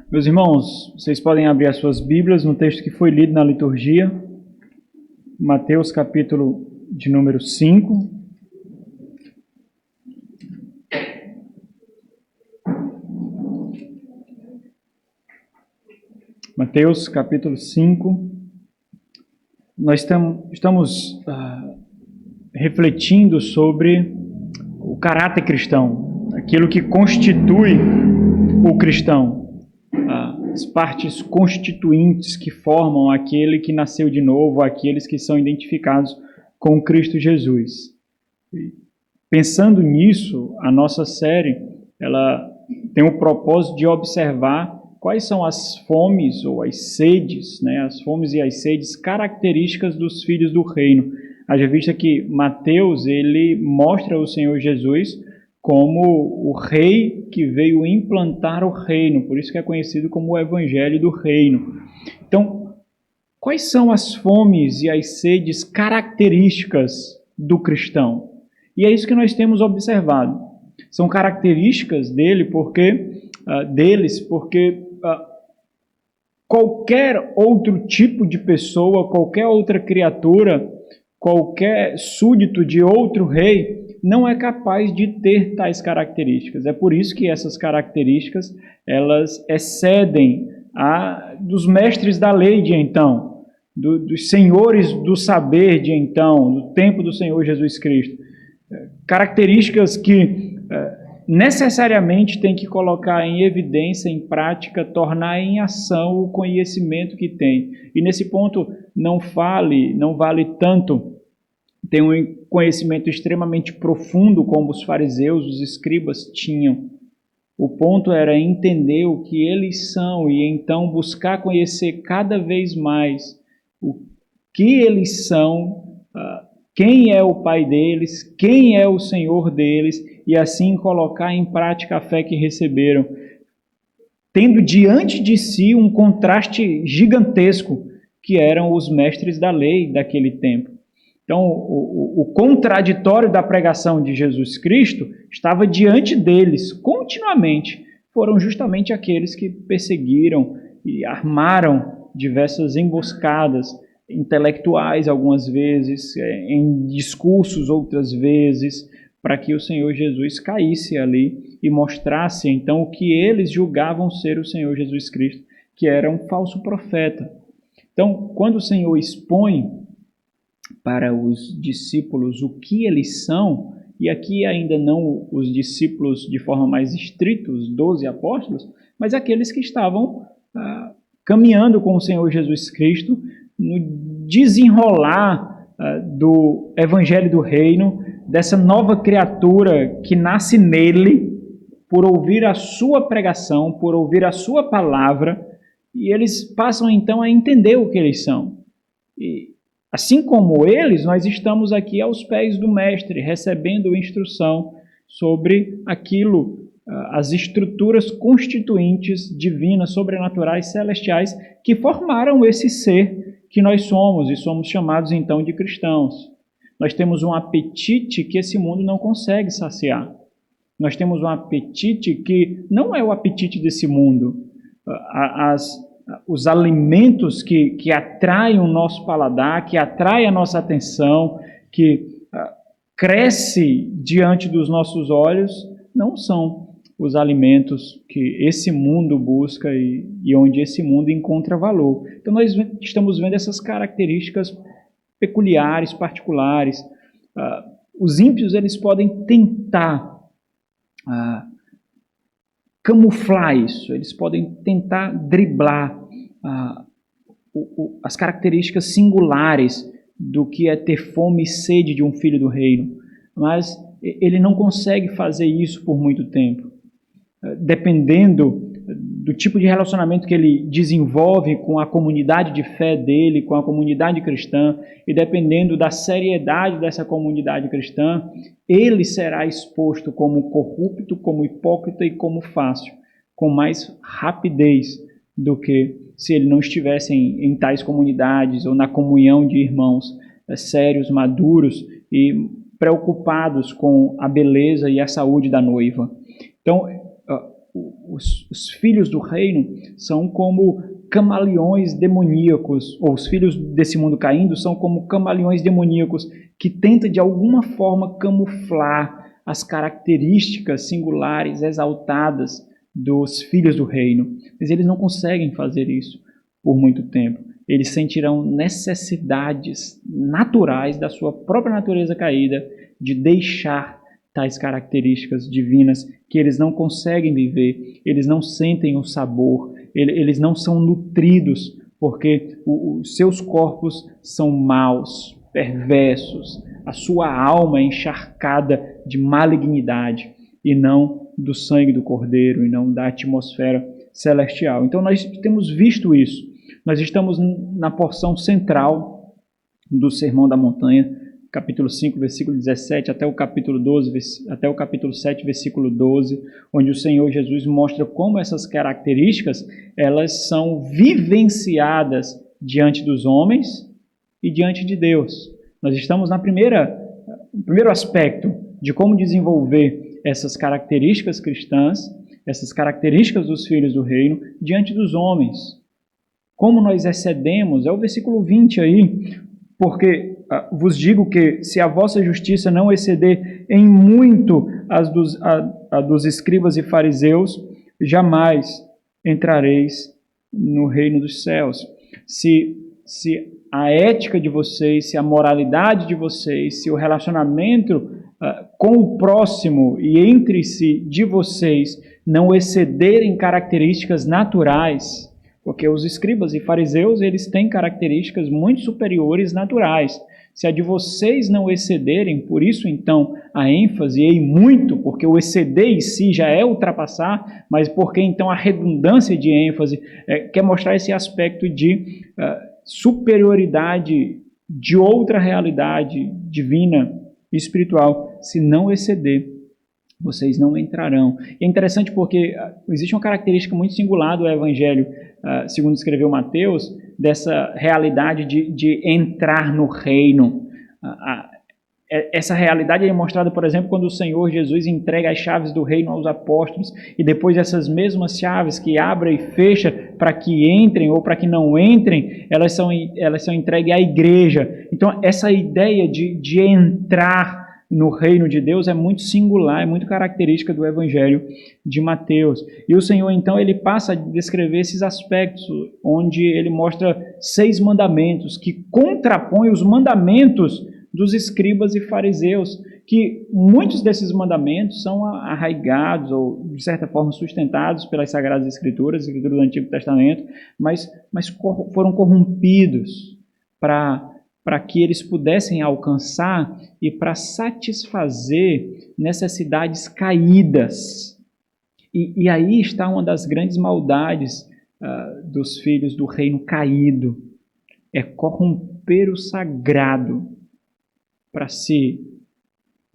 Meus irmãos, vocês podem abrir as suas Bíblias no texto que foi lido na liturgia, Mateus capítulo de número 5. Mateus capítulo 5. Nós estamos refletindo sobre o caráter cristão, aquilo que constitui o cristão. As partes constituintes que formam aquele que nasceu de novo, aqueles que são identificados com Cristo Jesus. Pensando nisso, a nossa série ela tem o propósito de observar quais são as fomes ou as sedes, as fomes e as sedes características dos filhos do reino. Haja vista que Mateus ele mostra o Senhor Jesus como o rei que veio implantar o reino, por isso que é conhecido como o Evangelho do Reino. Então, quais são as fomes e as sedes características do cristão? E é isso que nós temos observado. São características deles porque qualquer outro tipo de pessoa, qualquer outra criatura, qualquer súdito de outro rei, não é capaz de ter tais características. É por isso que essas características elas excedem dos mestres da lei de então, dos senhores do saber de então, do tempo do Senhor Jesus Cristo. Características que necessariamente tem que colocar em evidência, em prática, tornar em ação o conhecimento que tem. E nesse ponto não vale tanto ter um conhecimento extremamente profundo como os fariseus, os escribas tinham. O ponto era entender o que eles são e então buscar conhecer cada vez mais o que eles são, quem é o Pai deles, quem é o Senhor deles, e assim colocar em prática a fé que receberam, tendo diante de si um contraste gigantesco, que eram os mestres da lei daquele tempo. Então, o contraditório da pregação de Jesus Cristo estava diante deles continuamente. Foram justamente aqueles que perseguiram e armaram diversas emboscadas intelectuais, algumas vezes, em discursos, outras vezes, para que o Senhor Jesus caísse ali e mostrasse, então, o que eles julgavam ser o Senhor Jesus Cristo, que era um falso profeta. Então, quando o Senhor expõe para os discípulos o que eles são, e aqui ainda não os discípulos de forma mais estrita, os 12 apóstolos, mas aqueles que estavam caminhando com o Senhor Jesus Cristo no desenrolar do Evangelho do Reino, dessa nova criatura que nasce nele, por ouvir a sua pregação, por ouvir a sua palavra, e eles passam então a entender o que eles são. E assim como eles, nós estamos aqui aos pés do Mestre, recebendo instrução sobre aquilo, as estruturas constituintes divinas, sobrenaturais, celestiais, que formaram esse ser que nós somos, e somos chamados então de cristãos. Nós temos um apetite que esse mundo não consegue saciar. Nós temos um apetite que não é o apetite desse mundo. Os alimentos que atraem o nosso paladar, que atraem a nossa atenção, que cresce diante dos nossos olhos, não são os alimentos que esse mundo busca e onde esse mundo encontra valor. Então nós estamos vendo essas características peculiares, particulares. Os ímpios eles podem tentar camuflar isso, eles podem tentar driblar as características singulares do que é ter fome e sede de um filho do reino, mas ele não consegue fazer isso por muito tempo. Dependendo do tipo de relacionamento que ele desenvolve com a comunidade de fé dele, com a comunidade cristã, e dependendo da seriedade dessa comunidade cristã, ele será exposto como corrupto, como hipócrita e como fácil, com mais rapidez do que se ele não estivesse em tais comunidades ou na comunhão de irmãos sérios, maduros e preocupados com a beleza e a saúde da noiva. Então, os filhos do reino são como camaleões demoníacos, ou os filhos desse mundo caindo são como camaleões demoníacos que tentam de alguma forma camuflar as características singulares, exaltadas dos filhos do reino. Mas eles não conseguem fazer isso por muito tempo. Eles sentirão necessidades naturais da sua própria natureza caída de deixar tais características divinas que eles não conseguem viver, eles não sentem o sabor, eles não são nutridos, porque os seus corpos são maus, perversos, a sua alma é encharcada de malignidade e não do sangue do Cordeiro e não da atmosfera celestial. Então nós temos visto isso. Nós estamos na porção central do Sermão da Montanha, capítulo 5, versículo 17, até o capítulo 7, versículo 12, onde o Senhor Jesus mostra como essas características, elas são vivenciadas diante dos homens e diante de Deus. Nós estamos no primeiro aspecto de como desenvolver essas características cristãs, essas características dos filhos do reino, diante dos homens. Como nós excedemos, é o versículo 20 aí, porque vos digo que se a vossa justiça não exceder em muito a dos escribas e fariseus, jamais entrareis no reino dos céus. Se a ética de vocês, se a moralidade de vocês, se o relacionamento com o próximo e entre si de vocês não excederem características naturais, porque os escribas e fariseus, eles têm características muito superiores naturais. Se a de vocês não excederem, por isso então a ênfase em muito, porque o exceder em si já é ultrapassar, mas porque então a redundância de ênfase quer mostrar esse aspecto de superioridade de outra realidade divina e espiritual. Se não exceder, vocês não entrarão. E é interessante porque existe uma característica muito singular do Evangelho, segundo escreveu Mateus, dessa realidade de entrar no reino. Essa realidade é mostrada, por exemplo, quando o Senhor Jesus entrega as chaves do reino aos apóstolos, e depois essas mesmas chaves que abre e fecha para que entrem ou para que não entrem, elas são entregues à igreja. Então, essa ideia de entrar no reino de Deus é muito singular, é muito característica do Evangelho de Mateus. E o Senhor, então, ele passa a descrever esses aspectos, onde ele mostra 6 mandamentos que contrapõem os mandamentos dos escribas e fariseus, que muitos desses mandamentos são arraigados ou, de certa forma, sustentados pelas Sagradas Escrituras do Antigo Testamento, mas foram corrompidos para que eles pudessem alcançar e para satisfazer necessidades caídas. E aí está uma das grandes maldades dos filhos do reino caído, é corromper o sagrado para se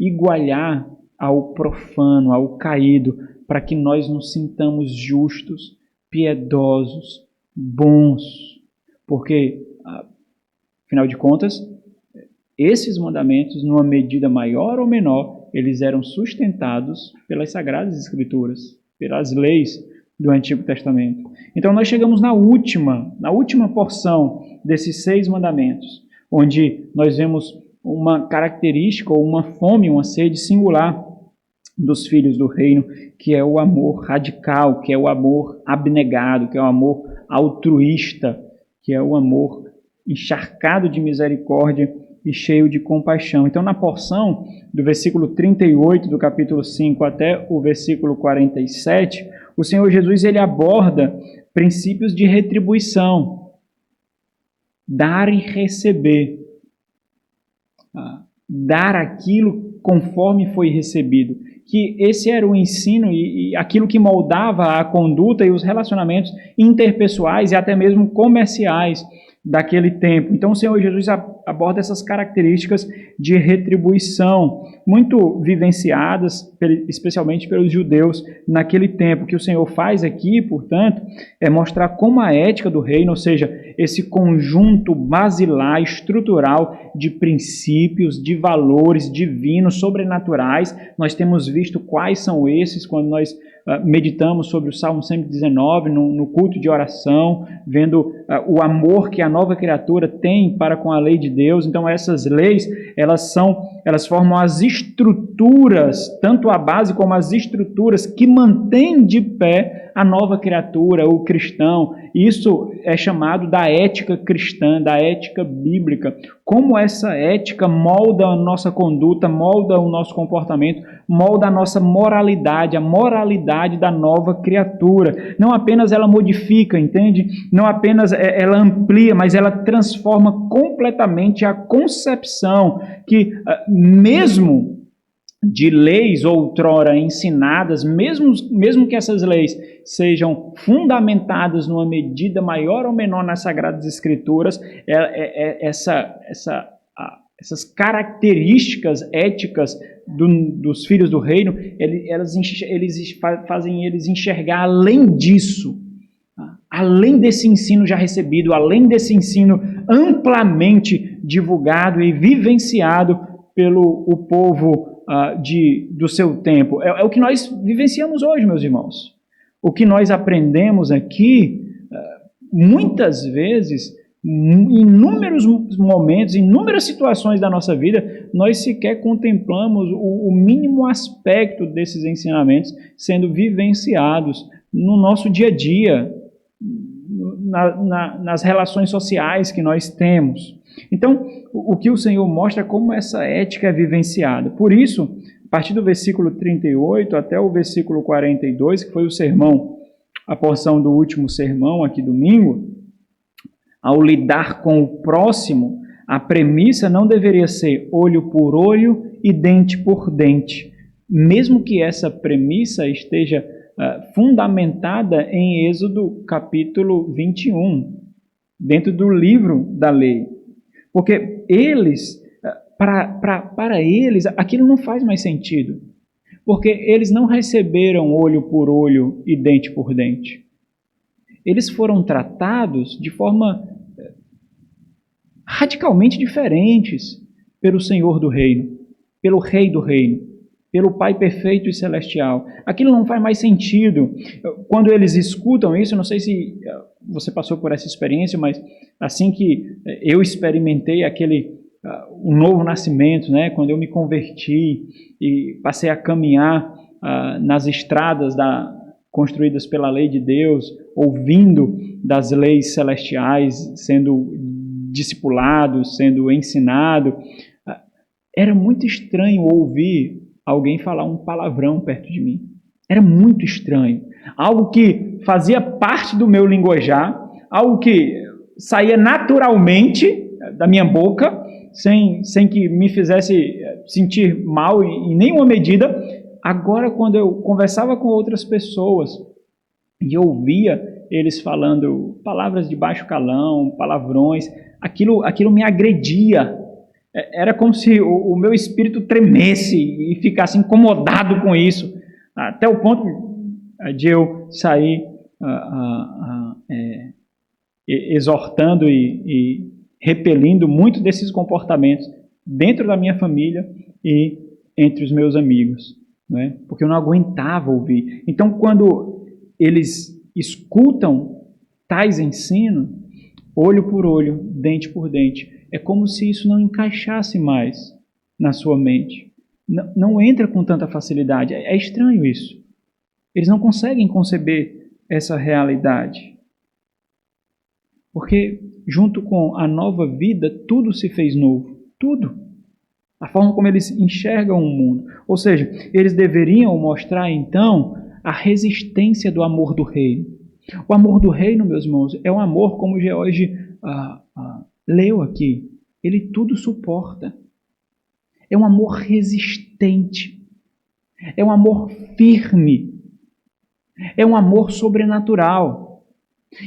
igualar ao profano, ao caído, para que nós nos sintamos justos, piedosos, bons, porque afinal de contas, esses mandamentos, numa medida maior ou menor, eles eram sustentados pelas Sagradas Escrituras, pelas leis do Antigo Testamento. Então nós chegamos na última porção desses 6 mandamentos, onde nós vemos uma característica ou uma fome, uma sede singular dos filhos do reino, que é o amor radical, que é o amor abnegado, que é o amor altruísta, que é o amor encharcado de misericórdia e cheio de compaixão. Então, na porção do versículo 38 do capítulo 5 até o versículo 47, o Senhor Jesus ele aborda princípios de retribuição, dar e receber, dar aquilo conforme foi recebido. Que esse era o ensino e aquilo que moldava a conduta e os relacionamentos interpessoais e até mesmo comerciais daquele tempo. Então o Senhor Jesus aborda essas características de retribuição, muito vivenciadas, especialmente pelos judeus naquele tempo. O que o Senhor faz aqui, portanto, é mostrar como a ética do reino, ou seja, esse conjunto basilar, estrutural de princípios, de valores divinos, sobrenaturais. Nós temos visto quais são esses quando nós meditamos sobre o Salmo 119 no culto de oração, vendo o amor que a nova criatura tem para com a lei de Deus. Então essas leis, elas formam as estruturas, tanto a base como as estruturas que mantêm de pé a nova criatura, o cristão. Isso é chamado da ética cristã, da ética bíblica. Como essa ética molda a nossa conduta, molda o nosso comportamento, molda a nossa moralidade, a moralidade da nova criatura. Não apenas ela modifica, entende? Não apenas ela amplia, mas ela transforma completamente a concepção que, mesmo de leis outrora ensinadas, mesmo que essas leis sejam fundamentadas numa medida maior ou menor nas Sagradas Escrituras, essas características éticas dos filhos do reino, eles fazem eles enxergar além disso, além desse ensino já recebido, além desse ensino amplamente divulgado e vivenciado pelo o povo do seu tempo. É o que nós vivenciamos hoje, meus irmãos. O que nós aprendemos aqui, muitas vezes, em inúmeros momentos, em inúmeras situações da nossa vida, nós sequer contemplamos o mínimo aspecto desses ensinamentos sendo vivenciados no nosso dia a dia, nas relações sociais que nós temos. Então, o que o Senhor mostra é como essa ética é vivenciada. Por isso, a partir do versículo 38 até o versículo 42, que foi o sermão, a porção do último sermão aqui domingo, ao lidar com o próximo, a premissa não deveria ser olho por olho e dente por dente, mesmo que essa premissa esteja fundamentada em Êxodo capítulo 21, dentro do livro da lei. Porque eles, para eles, aquilo não faz mais sentido. Porque eles não receberam olho por olho e dente por dente. Eles foram tratados de forma radicalmente diferentes pelo Senhor do reino, pelo Rei do reino, pelo Pai perfeito e celestial. Aquilo não faz mais sentido. Quando eles escutam isso, não sei se você passou por essa experiência, mas assim que eu experimentei um novo nascimento, né, quando eu me converti e passei a caminhar nas estradas construídas pela lei de Deus, ouvindo das leis celestiais, sendo discipulado, sendo ensinado, era muito estranho ouvir alguém falar um palavrão perto de mim. Era muito estranho. Algo que fazia parte do meu linguajar, algo que saía naturalmente da minha boca, sem que me fizesse sentir mal em nenhuma medida. Agora, quando eu conversava com outras pessoas e ouvia eles falando palavras de baixo calão, palavrões, aquilo me agredia. Era como se o meu espírito tremesse e ficasse incomodado com isso, até o ponto de eu sair exortando e repelindo muito desses comportamentos dentro da minha família e entre os meus amigos, não é? Porque eu não aguentava ouvir. Então, quando eles escutam tais ensinos, olho por olho, dente por dente, é como se isso não encaixasse mais na sua mente. Não entra com tanta facilidade. É estranho isso. Eles não conseguem conceber essa realidade. Porque, junto com a nova vida, tudo se fez novo. Tudo. A forma como eles enxergam o mundo. Ou seja, eles deveriam mostrar, então, a resistência do amor do reino. O amor do reino, meus irmãos, é um amor, como o George leu aqui. Ele tudo suporta. É um amor resistente. É um amor firme. É um amor sobrenatural.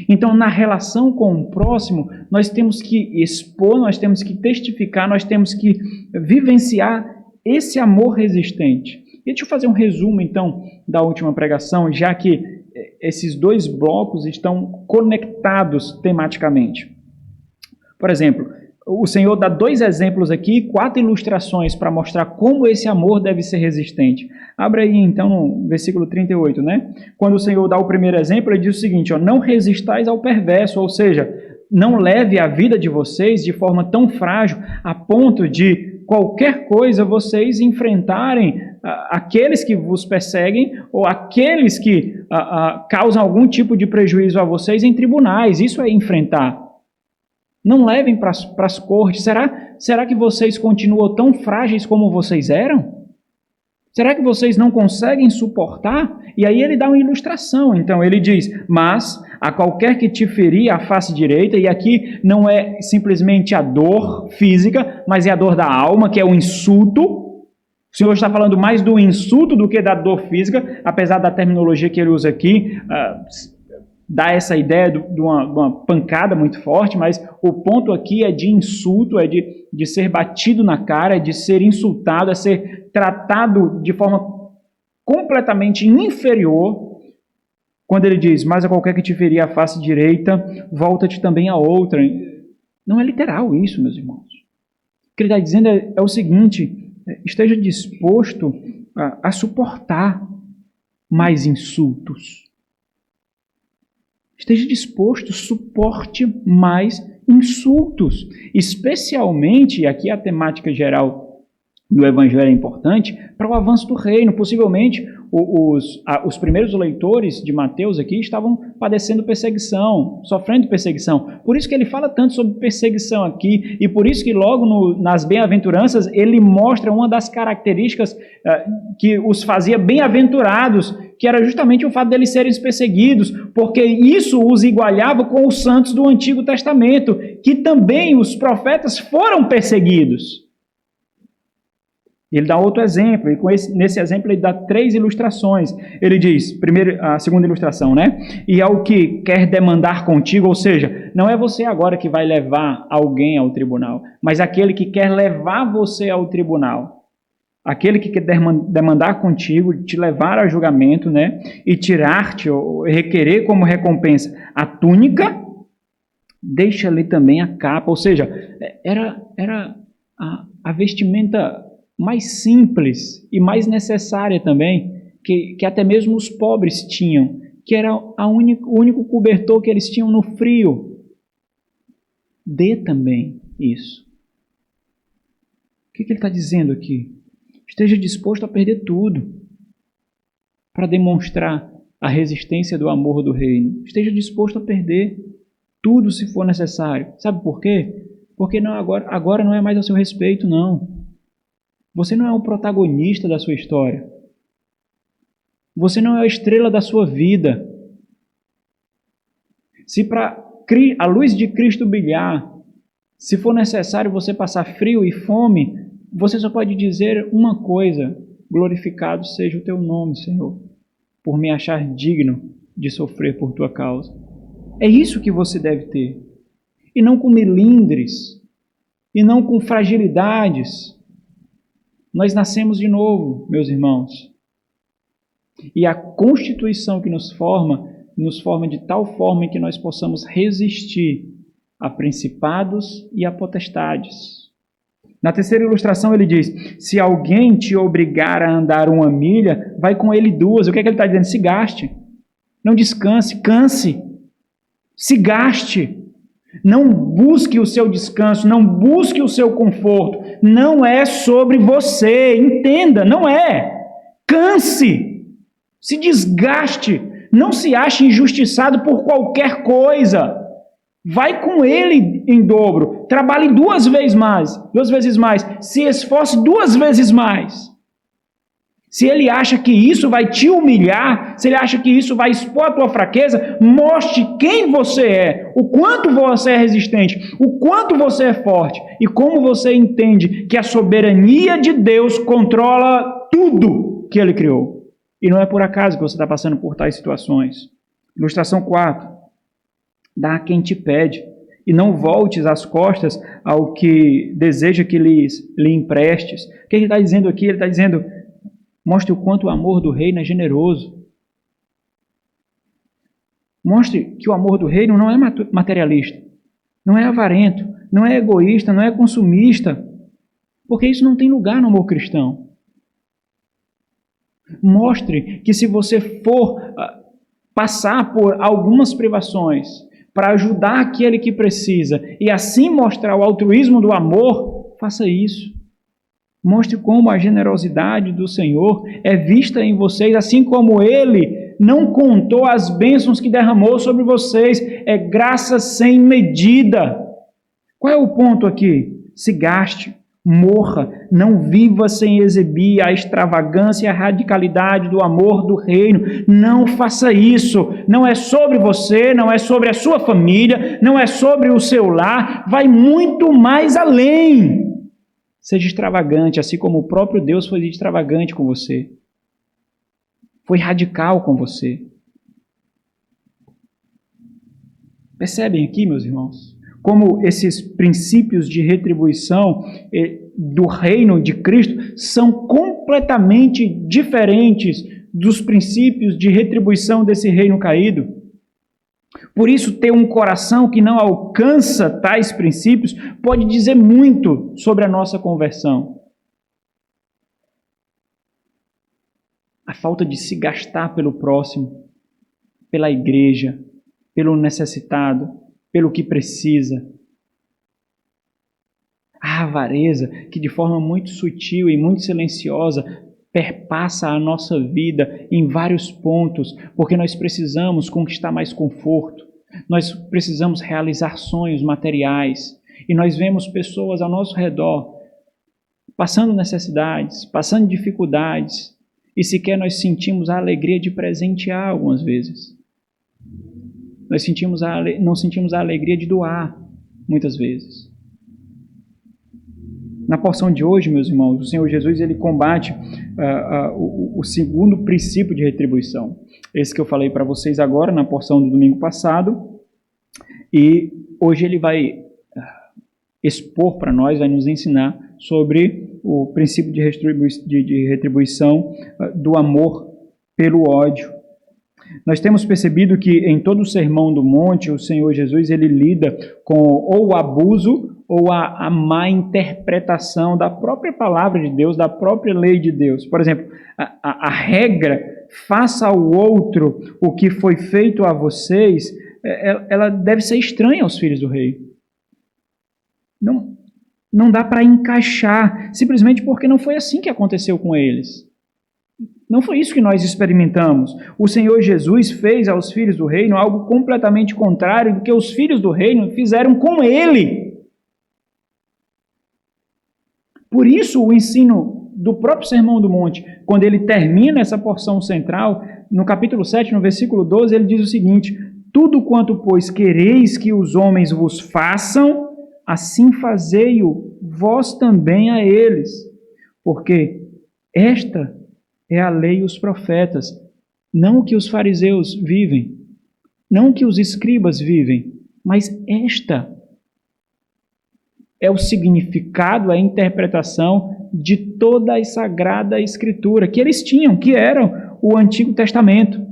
Então, na relação com o próximo, nós temos que expor, nós temos que testificar, nós temos que vivenciar esse amor resistente. E deixa eu fazer um resumo, então, da última pregação, já que esses dois blocos estão conectados tematicamente. Por exemplo, o Senhor dá 2 exemplos aqui, 4 ilustrações para mostrar como esse amor deve ser resistente. Abre aí então no versículo 38, né? Quando o Senhor dá o primeiro exemplo, ele diz o seguinte, ó, não resistais ao perverso, ou seja, não leve a vida de vocês de forma tão frágil a ponto de qualquer coisa vocês enfrentarem aqueles que vos perseguem ou aqueles que causam algum tipo de prejuízo a vocês em tribunais. Isso é enfrentar. Não levem para as cortes. Será que vocês continuam tão frágeis como vocês eram? Será que vocês não conseguem suportar? E aí ele dá uma ilustração. Então ele diz, mas a qualquer que te ferir a face direita, e aqui não é simplesmente a dor física, mas é a dor da alma, que é o insulto. O Senhor está falando mais do insulto do que da dor física, apesar da terminologia que ele usa aqui, dá essa ideia de uma pancada muito forte, mas o ponto aqui é de insulto, é de ser batido na cara, é de ser insultado, é ser tratado de forma completamente inferior. Quando ele diz, mas a qualquer que te ferir a face direita, volta-te também a outra. Não é literal isso, meus irmãos. O que ele está dizendo é o seguinte, esteja disposto a suportar mais insultos. Esteja disposto, suporte mais insultos. Especialmente, e aqui a temática geral do Evangelho é importante, para o avanço do reino. Possivelmente, os primeiros leitores de Mateus aqui estavam padecendo perseguição, sofrendo perseguição. Por isso que ele fala tanto sobre perseguição aqui, e por isso que logo nas bem-aventuranças ele mostra uma das características que os fazia bem-aventurados, que era justamente o fato deles serem perseguidos, porque isso os igualava com os santos do Antigo Testamento, que também os profetas foram perseguidos. Ele dá outro exemplo, e nesse exemplo ele dá 3 ilustrações. Ele diz, a segunda ilustração, né? E ao que quer demandar contigo, ou seja, não é você agora que vai levar alguém ao tribunal, mas aquele que quer levar você ao tribunal. Aquele que quer demandar contigo, te levar a julgamento, né? E tirar-te, ou requerer como recompensa a túnica, deixa ali também a capa. Ou seja, era a vestimenta mais simples e mais necessária também, que até mesmo os pobres tinham, que era o único cobertor que eles tinham no frio. Dê também isso. O que ele está dizendo aqui? Esteja disposto a perder tudo para demonstrar a resistência do amor do reino. Esteja disposto a perder tudo se for necessário. Sabe por quê? Porque não, agora não é mais a seu respeito, não. Você não é o protagonista da sua história. Você não é a estrela da sua vida. Se para a luz de Cristo brilhar, se for necessário você passar frio e fome, você só pode dizer uma coisa: glorificado seja o teu nome, Senhor, por me achar digno de sofrer por tua causa. É isso que você deve ter. E não com melindres, e não com fragilidades. Nós nascemos de novo, meus irmãos. E a constituição que nos forma de tal forma que nós possamos resistir a principados e a potestades. Na terceira ilustração ele diz, se alguém te obrigar a andar 1 milha, vai com ele 2. O que é que ele está dizendo? Se gaste. Não descanse, canse. Se gaste. Não busque o seu descanso, não busque o seu conforto. Não é sobre você, entenda, não é. Canse, se desgaste, não se ache injustiçado por qualquer coisa. Vai com ele em dobro, trabalhe 2 vezes mais, se esforce 2 vezes mais. Se ele acha que isso vai te humilhar, se ele acha que isso vai expor a tua fraqueza, mostre quem você é, o quanto você é resistente, o quanto você é forte e como você entende que a soberania de Deus controla tudo que ele criou. E não é por acaso que você está passando por tais situações. Ilustração 4. Dá a quem te pede e não voltes as costas ao que deseja que lhe emprestes. O que ele está dizendo aqui? Ele está dizendo, mostre o quanto o amor do reino é generoso. Mostre que o amor do reino não é materialista, não é avarento, não é egoísta, não é consumista, porque isso não tem lugar no amor cristão. Mostre que se você for passar por algumas privações para ajudar aquele que precisa e assim mostrar o altruísmo do amor, faça isso. Mostre como a generosidade do Senhor é vista em vocês, assim como Ele não contou as bênçãos que derramou sobre vocês. É graça sem medida. Qual é o ponto aqui? Se gaste, morra, não viva sem exibir a extravagância e a radicalidade do amor do reino. Não faça isso. Não é sobre você, não é sobre a sua família, não é sobre o seu lar. Vai muito mais além. Seja extravagante, assim como o próprio Deus foi extravagante com você. Foi radical com você. Percebem aqui, meus irmãos, como esses princípios de retribuição do reino de Cristo são completamente diferentes dos princípios de retribuição desse reino caído. Por isso, ter um coração que não alcança tais princípios pode dizer muito sobre a nossa conversão. A falta de se gastar pelo próximo, pela igreja, pelo necessitado, pelo que precisa. A avareza, que de forma muito sutil e muito silenciosa perpassa a nossa vida em vários pontos, porque nós precisamos conquistar mais conforto, nós precisamos realizar sonhos materiais, e nós vemos pessoas ao nosso redor passando necessidades, passando dificuldades, e sequer nós sentimos a alegria de presentear algumas vezes. Nós não sentimos a alegria de doar, muitas vezes. Na porção de hoje, meus irmãos, o Senhor Jesus ele combate o segundo princípio de retribuição. Esse que eu falei para vocês agora, na porção do domingo passado. E hoje ele vai expor para nós, vai nos ensinar sobre o princípio de retribuição do amor pelo ódio. Nós temos percebido que em todo o Sermão do Monte, o Senhor Jesus ele lida com ou o abuso ou a má interpretação da própria palavra de Deus, da própria lei de Deus. Por exemplo, a regra, faça ao outro o que foi feito a vocês, ela deve ser estranha aos filhos do rei. Não dá para encaixar, simplesmente porque não foi assim que aconteceu com eles. Não foi isso que nós experimentamos. O Senhor Jesus fez aos filhos do reino algo completamente contrário do que os filhos do reino fizeram com Ele. Por isso, o ensino do próprio Sermão do Monte, quando ele termina essa porção central, no capítulo 7, no versículo 12, ele diz o seguinte: tudo quanto, pois, quereis que os homens vos façam, assim fazei-o vós também a eles. Porque esta é a lei e os profetas, não o que os fariseus vivem, não o que os escribas vivem, mas esta é o significado, a interpretação de toda a Sagrada Escritura que eles tinham, que era o Antigo Testamento.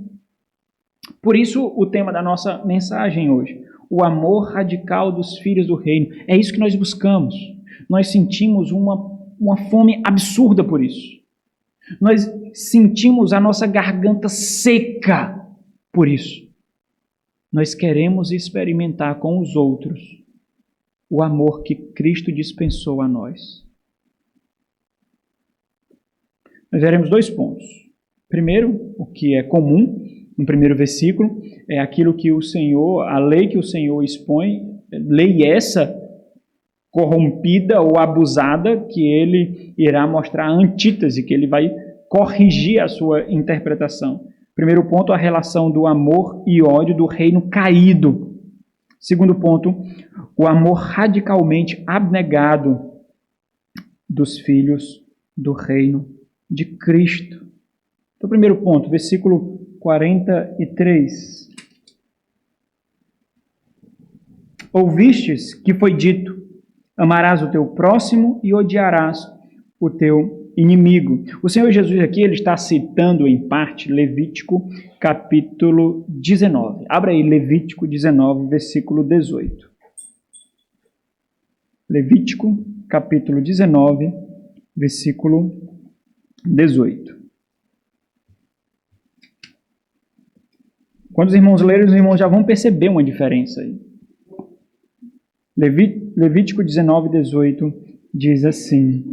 Por isso, o tema da nossa mensagem hoje, o amor radical dos filhos do reino. É isso que nós buscamos. Nós sentimos uma fome absurda por isso. Nós sentimos a nossa garganta seca por isso. Nós queremos experimentar com os outros o amor que Cristo dispensou a nós. Nós veremos 2 pontos. Primeiro, o que é comum, no primeiro versículo, é aquilo que o Senhor, a lei que o Senhor expõe, lei essa corrompida ou abusada, que ele irá mostrar a antítese, que ele vai corrigir a sua interpretação. Primeiro ponto, a relação do amor e ódio do reino caído. Segundo ponto, o amor radicalmente abnegado dos filhos do reino de Cristo. Então, primeiro ponto, versículo 43. Ouvistes que foi dito: amarás o teu próximo e odiarás o teu inimigo. O Senhor Jesus aqui ele está citando em parte Levítico capítulo 19. Abra aí Levítico 19, versículo 18. Levítico, capítulo 19, versículo 18. Quando os irmãos lerem, os irmãos já vão perceber uma diferença aí. Levítico 19, 18 diz assim: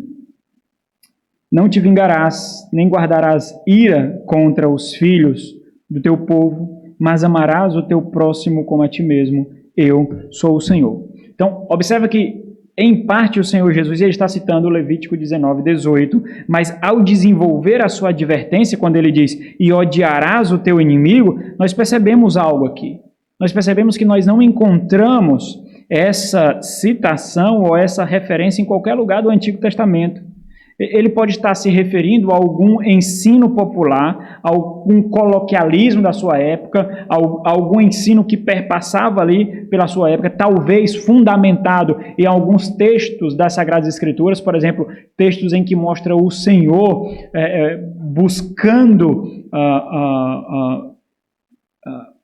Não te vingarás, nem guardarás ira contra os filhos do teu povo, mas amarás o teu próximo como a ti mesmo. Eu sou o Senhor. Então, observa que, em parte, o Senhor Jesus ele está citando o Levítico 19, 18, mas ao desenvolver a sua advertência, quando ele diz, e odiarás o teu inimigo, nós percebemos algo aqui. Nós percebemos que nós não encontramos essa citação ou essa referência em qualquer lugar do Antigo Testamento. Ele pode estar se referindo a algum ensino popular, a algum coloquialismo da sua época, a algum ensino que perpassava ali pela sua época, talvez fundamentado em alguns textos das Sagradas Escrituras, por exemplo, textos em que mostra o Senhor buscando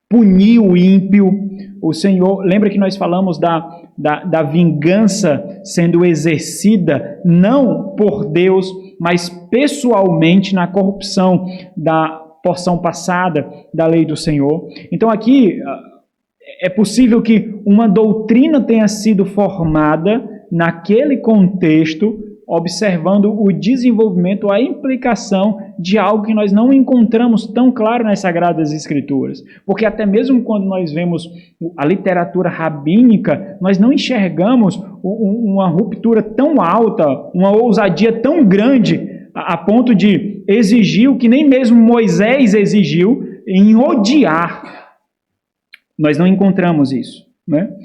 punir o ímpio. O Senhor, lembra que nós falamos da vingança sendo exercida não por Deus, mas pessoalmente na corrupção da porção passada da lei do Senhor. Então aqui é possível que uma doutrina tenha sido formada naquele contexto, observando o desenvolvimento, a implicação de algo que nós não encontramos tão claro nas Sagradas Escrituras. Porque até mesmo quando nós vemos a literatura rabínica, nós não enxergamos uma ruptura tão alta, uma ousadia tão grande, a ponto de exigir o que nem mesmo Moisés exigiu, em odiar. Nós não encontramos isso, né?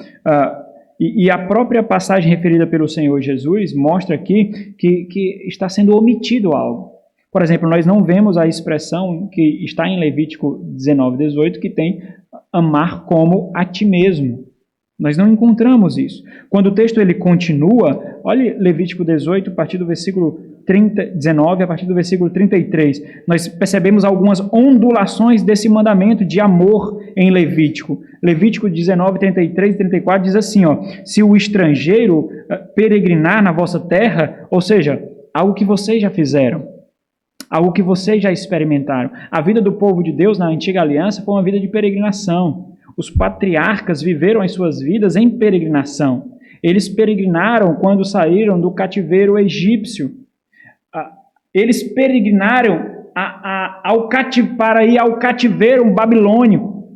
E a própria passagem referida pelo Senhor Jesus mostra aqui que está sendo omitido algo. Por exemplo, nós não vemos a expressão que está em Levítico 19, 18, que tem amar como a ti mesmo. Nós não encontramos isso. Quando o texto ele continua, olhe Levítico 18, a partir do versículo 19, a partir do versículo 33, nós percebemos algumas ondulações desse mandamento de amor em Levítico. Levítico 19, 33 e 34 diz assim, se o estrangeiro peregrinar na vossa terra, ou seja, algo que vocês já fizeram, algo que vocês já experimentaram. A vida do povo de Deus na antiga aliança foi uma vida de peregrinação. Os patriarcas viveram as suas vidas em peregrinação. Eles peregrinaram quando saíram do cativeiro egípcio. Eles peregrinaram para ir ao cativeiro babilônico.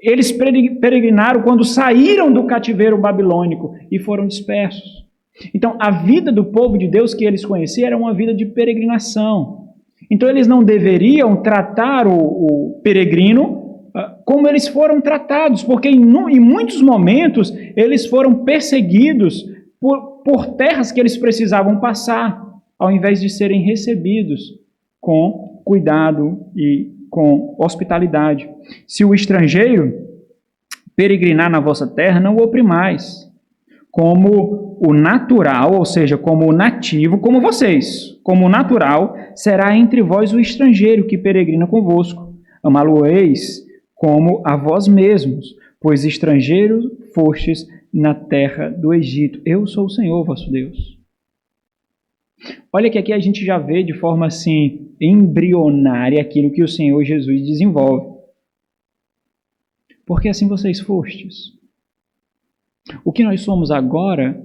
Eles peregrinaram quando saíram do cativeiro babilônico e foram dispersos. Então, a vida do povo de Deus que eles conheciam era uma vida de peregrinação. Então, eles não deveriam tratar o peregrino como eles foram tratados, porque em muitos momentos eles foram perseguidos por terras que eles precisavam passar, ao invés de serem recebidos com cuidado e com hospitalidade. Se o estrangeiro peregrinar na vossa terra, não o oprimais, como o natural, ou seja, como o nativo, como vocês, como o natural, será entre vós o estrangeiro que peregrina convosco. Amá-lo-eis como a vós mesmos, pois estrangeiros fostes na terra do Egito. Eu sou o Senhor, vosso Deus. Olha que aqui a gente já vê de forma assim, embrionária aquilo que o Senhor Jesus desenvolve. Porque assim vocês fostes. O que nós somos agora,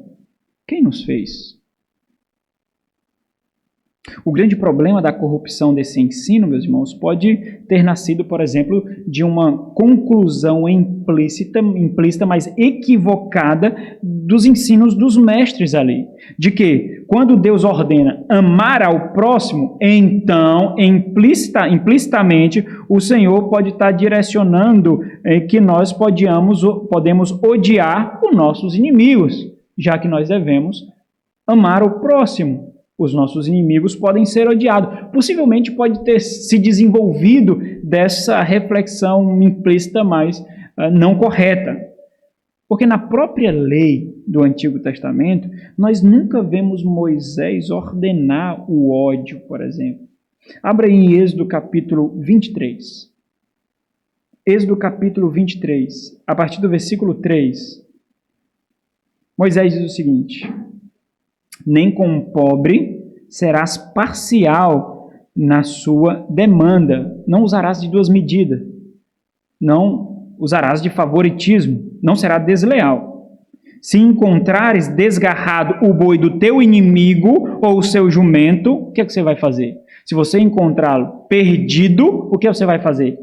quem nos fez? O grande problema da corrupção desse ensino, meus irmãos, pode ter nascido, por exemplo, de uma conclusão implícita, mas equivocada dos ensinos dos mestres ali. De que, quando Deus ordena amar ao próximo, então, implicitamente, o Senhor pode estar direcionando que nós podemos odiar os nossos inimigos, já que nós devemos amar o próximo. Os nossos inimigos podem ser odiados. Possivelmente pode ter se desenvolvido dessa reflexão implícita, mas não correta. Porque na própria lei do Antigo Testamento, nós nunca vemos Moisés ordenar o ódio, por exemplo. Abra aí em Êxodo capítulo 23. Êxodo capítulo 23, a partir do versículo 3. Moisés diz o seguinte: nem com o pobre serás parcial na sua demanda, não usarás de duas medidas, não usarás de favoritismo, não será desleal. Se encontrares desgarrado o boi do teu inimigo ou o seu jumento, o que é que você vai fazer? Se você encontrá-lo perdido, o que você vai fazer?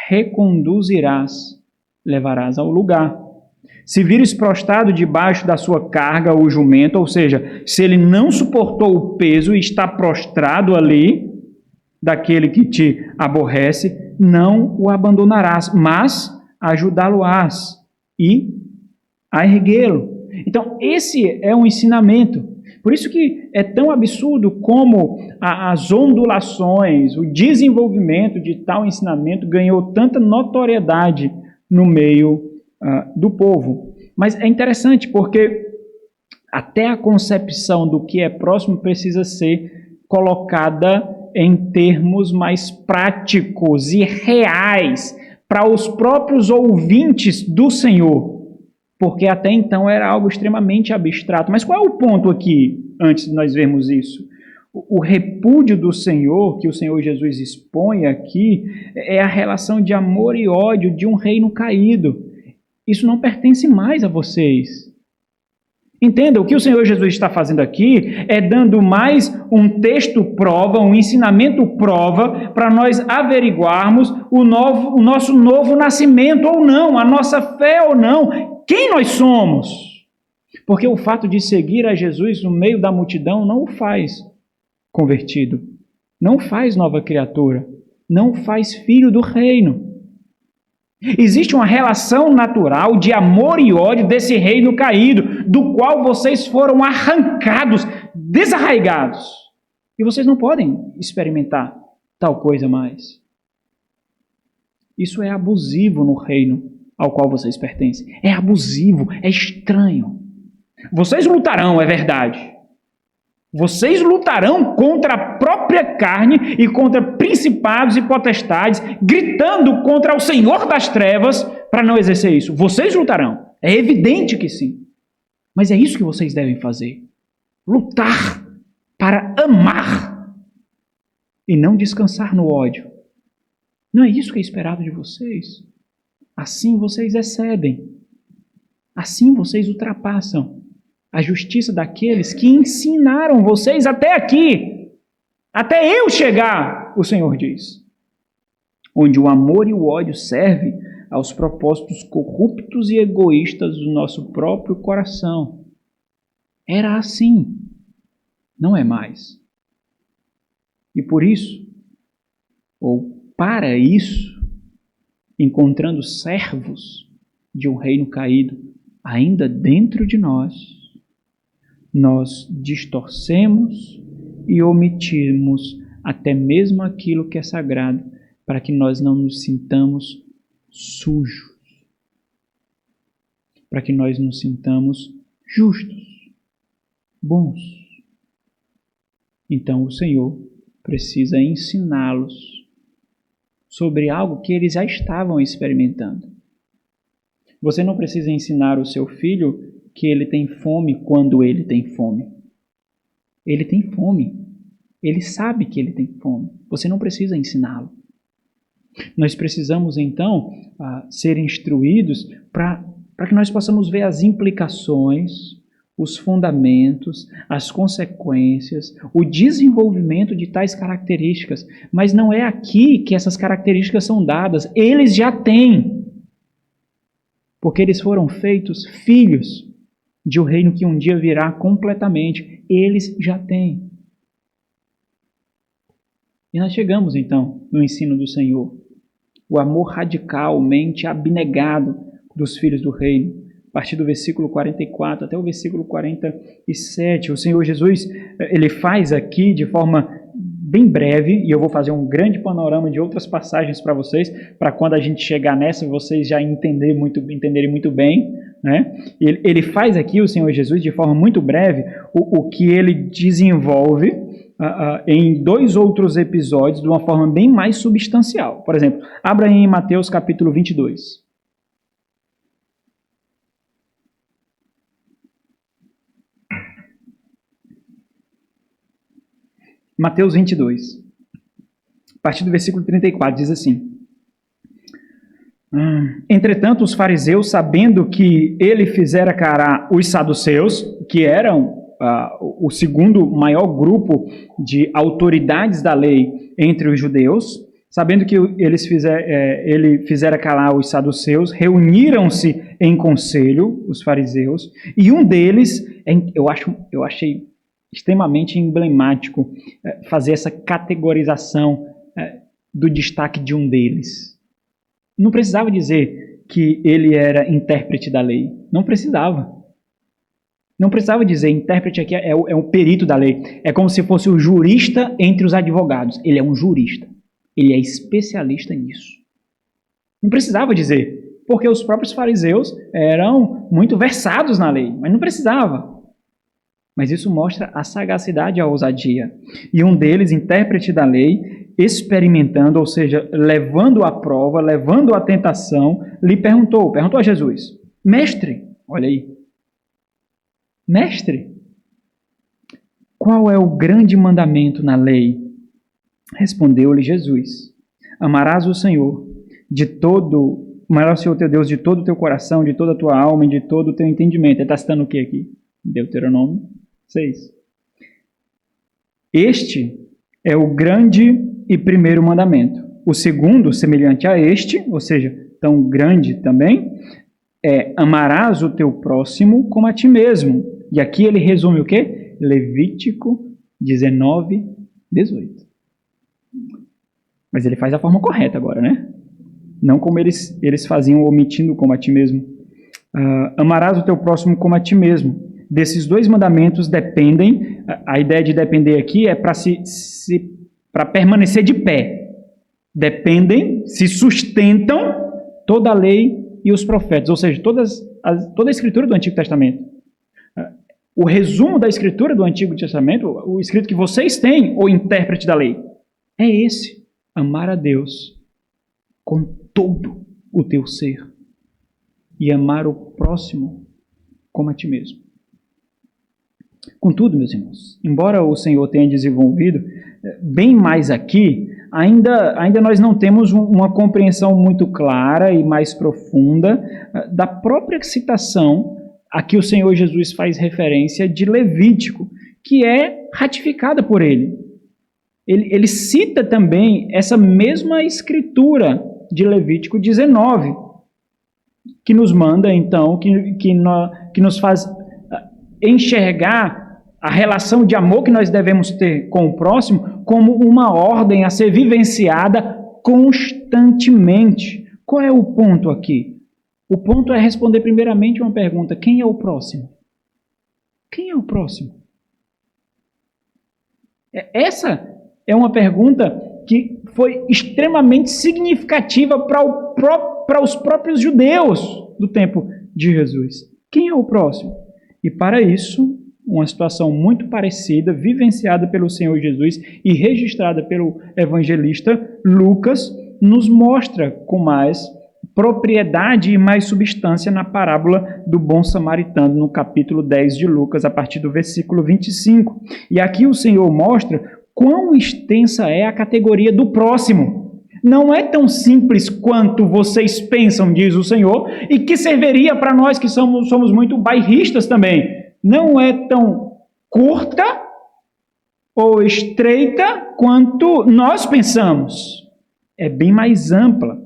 Reconduzirás, levarás ao lugar. Se vires prostrado debaixo da sua carga o jumento, ou seja, se ele não suportou o peso e está prostrado ali, daquele que te aborrece, não o abandonarás, mas ajudá-lo-ás e a erguê-lo. Então, esse é um ensinamento. Por isso que é tão absurdo como as ondulações, o desenvolvimento de tal ensinamento ganhou tanta notoriedade no meio do povo. Mas é interessante porque até a concepção do que é próximo precisa ser colocada em termos mais práticos e reais para os próprios ouvintes do Senhor. Porque até então era algo extremamente abstrato. Mas qual é o ponto aqui, antes de nós vermos isso? O repúdio do Senhor, que o Senhor Jesus expõe aqui, é a relação de amor e ódio de um reino caído. Isso não pertence mais a vocês. Entenda, o que o Senhor Jesus está fazendo aqui é dando mais um texto prova, um ensinamento prova, para nós averiguarmos o nosso novo nascimento ou não, a nossa fé ou não, quem nós somos. Porque o fato de seguir a Jesus no meio da multidão não o faz convertido, não faz nova criatura, não faz filho do reino. Existe uma relação natural de amor e ódio desse reino caído, do qual vocês foram arrancados, desarraigados. E vocês não podem experimentar tal coisa mais. Isso é abusivo no reino ao qual vocês pertencem. É abusivo, é estranho. Vocês lutarão, é verdade. Vocês lutarão contra a própria carne e contra principados e potestades, gritando contra o Senhor das trevas para não exercer isso. Vocês lutarão. É evidente que sim. Mas é isso que vocês devem fazer. Lutar para amar e não descansar no ódio. Não é isso que é esperado de vocês. Assim vocês excedem. Assim vocês ultrapassam a justiça daqueles que ensinaram vocês até aqui, até eu chegar, o Senhor diz. Onde o amor e o ódio servem aos propósitos corruptos e egoístas do nosso próprio coração. Era assim, não é mais. E por isso, ou para isso, encontrando servos de um reino caído ainda dentro de nós distorcemos e omitimos até mesmo aquilo que é sagrado, para que nós não nos sintamos sujos, para que nós nos sintamos justos, bons. Então o Senhor precisa ensiná-los sobre algo que eles já estavam experimentando. Você não precisa ensinar o seu filho que ele tem fome quando ele tem fome. Ele tem fome. Ele sabe que ele tem fome. Você não precisa ensiná-lo. Nós precisamos, então, ser instruídos para que nós possamos ver as implicações, os fundamentos, as consequências, o desenvolvimento de tais características. Mas não é aqui que essas características são dadas. Eles já têm. Porque eles foram feitos filhos de um reino que um dia virá completamente. Eles já têm. E nós chegamos, então, no ensino do Senhor. O amor radicalmente abnegado dos filhos do reino. A partir do versículo 44 até o versículo 47. O Senhor Jesus, ele faz aqui de forma bem breve, e eu vou fazer um grande panorama de outras passagens para vocês, para quando a gente chegar nessa, vocês já entenderem muito bem, né? Ele faz aqui, o Senhor Jesus, de forma muito breve, o que ele desenvolve em dois outros episódios de uma forma bem mais substancial. Por exemplo, abra em Mateus capítulo 22. Mateus 22, a partir do versículo 34, diz assim: Entretanto, os fariseus, sabendo que ele fizera calar os saduceus, que eram o segundo maior grupo de autoridades da lei entre os judeus, sabendo que ele fizera calar os saduceus, reuniram-se em conselho, os fariseus, e um deles, eu achei extremamente emblemático fazer essa categorização do destaque de um deles. Não precisava dizer que ele era intérprete da lei. Não precisava. Não precisava dizer, intérprete aqui é um perito da lei. É como se fosse o jurista entre os advogados. Ele é um jurista. Ele é especialista nisso. Não precisava dizer, porque os próprios fariseus eram muito versados na lei, mas não precisava. Mas isso mostra a sagacidade e a ousadia. E um deles, intérprete da lei, experimentando, ou seja, levando à prova, levando à tentação, lhe perguntou a Jesus: Mestre, olha aí, mestre, qual é o grande mandamento na lei? Respondeu-lhe Jesus: Amarás o Senhor amarás o Senhor teu Deus de todo o teu coração, de toda a tua alma e de todo o teu entendimento. Ele está citando o que aqui? Deuteronômio 6. Este é o grande e primeiro mandamento. O segundo, semelhante a este, ou seja, tão grande também, é: amarás o teu próximo como a ti mesmo. E aqui ele resume o quê? Levítico 19, 18. Mas ele faz da forma correta agora, né? Não como eles faziam, omitindo como a ti mesmo. Amarás o teu próximo como a ti mesmo. Desses dois mandamentos dependem, a ideia de depender aqui é para permanecer de pé. Dependem, se sustentam toda a lei e os profetas, ou seja, toda a escritura do Antigo Testamento. O resumo da escritura do Antigo Testamento, o escrito que vocês têm, o intérprete da lei, é esse: amar a Deus com todo o teu ser e amar o próximo como a ti mesmo. Contudo, meus irmãos, embora o Senhor tenha desenvolvido bem mais aqui, ainda nós não temos uma compreensão muito clara e mais profunda da própria citação a que o Senhor Jesus faz referência de Levítico, que é ratificada por ele. Ele cita também essa mesma escritura de Levítico 19, que nos manda, então, que nos faz enxergar a relação de amor que nós devemos ter com o próximo como uma ordem a ser vivenciada constantemente. Qual é o ponto aqui? O ponto é responder primeiramente uma pergunta: quem é o próximo? Quem é o próximo? Essa é uma pergunta que foi extremamente significativa para os próprios judeus do tempo de Jesus. Quem é o próximo? E para isso, uma situação muito parecida, vivenciada pelo Senhor Jesus e registrada pelo evangelista Lucas, nos mostra com mais propriedade e mais substância na parábola do bom samaritano, no capítulo 10 de Lucas, a partir do versículo 25. E aqui o Senhor mostra quão extensa é a categoria do próximo. Não é tão simples quanto vocês pensam, diz o Senhor, e que serviria para nós que somos muito bairristas também. Não é tão curta ou estreita quanto nós pensamos. É bem mais ampla.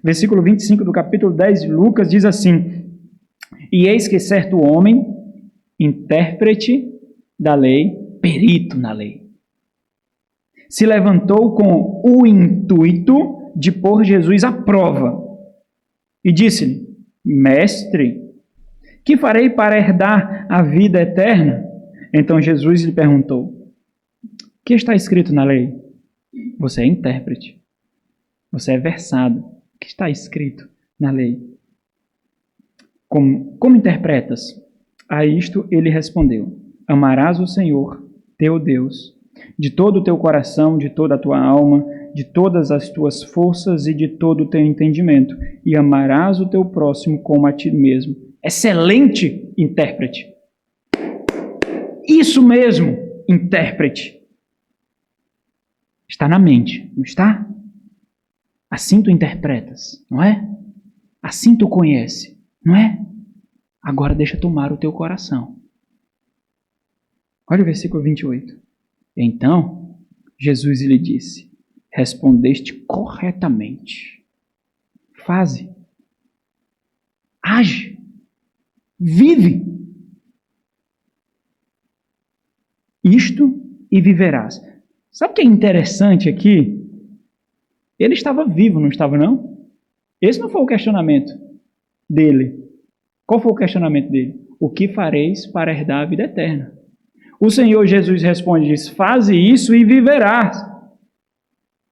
Versículo 25 do capítulo 10 de Lucas diz assim: E eis que certo homem, intérprete da lei, perito na lei, se levantou com o intuito de pôr Jesus à prova e disse-lhe: Mestre, que farei para herdar a vida eterna? Então Jesus lhe perguntou: que está escrito na lei? Você é intérprete. Você é versado. O que está escrito na lei? Como interpretas? A isto ele respondeu: Amarás o Senhor, teu Deus, de todo o teu coração, de toda a tua alma, de todas as tuas forças e de todo o teu entendimento, e amarás o teu próximo como a ti mesmo. Excelente intérprete. Isso mesmo, intérprete. Está na mente, não está? Assim tu interpretas, não é? Assim tu conhece, não é? Agora deixa tomar o teu coração. Olha o versículo 28. Então, Jesus lhe disse: respondeste corretamente. Faze. Age. Vive. Isto e viverás. Sabe o que é interessante aqui? Ele estava vivo, não estava não? Esse não foi o questionamento dele. Qual foi o questionamento dele? O que fareis para herdar a vida eterna? O Senhor Jesus responde, diz, faze isso e viverás.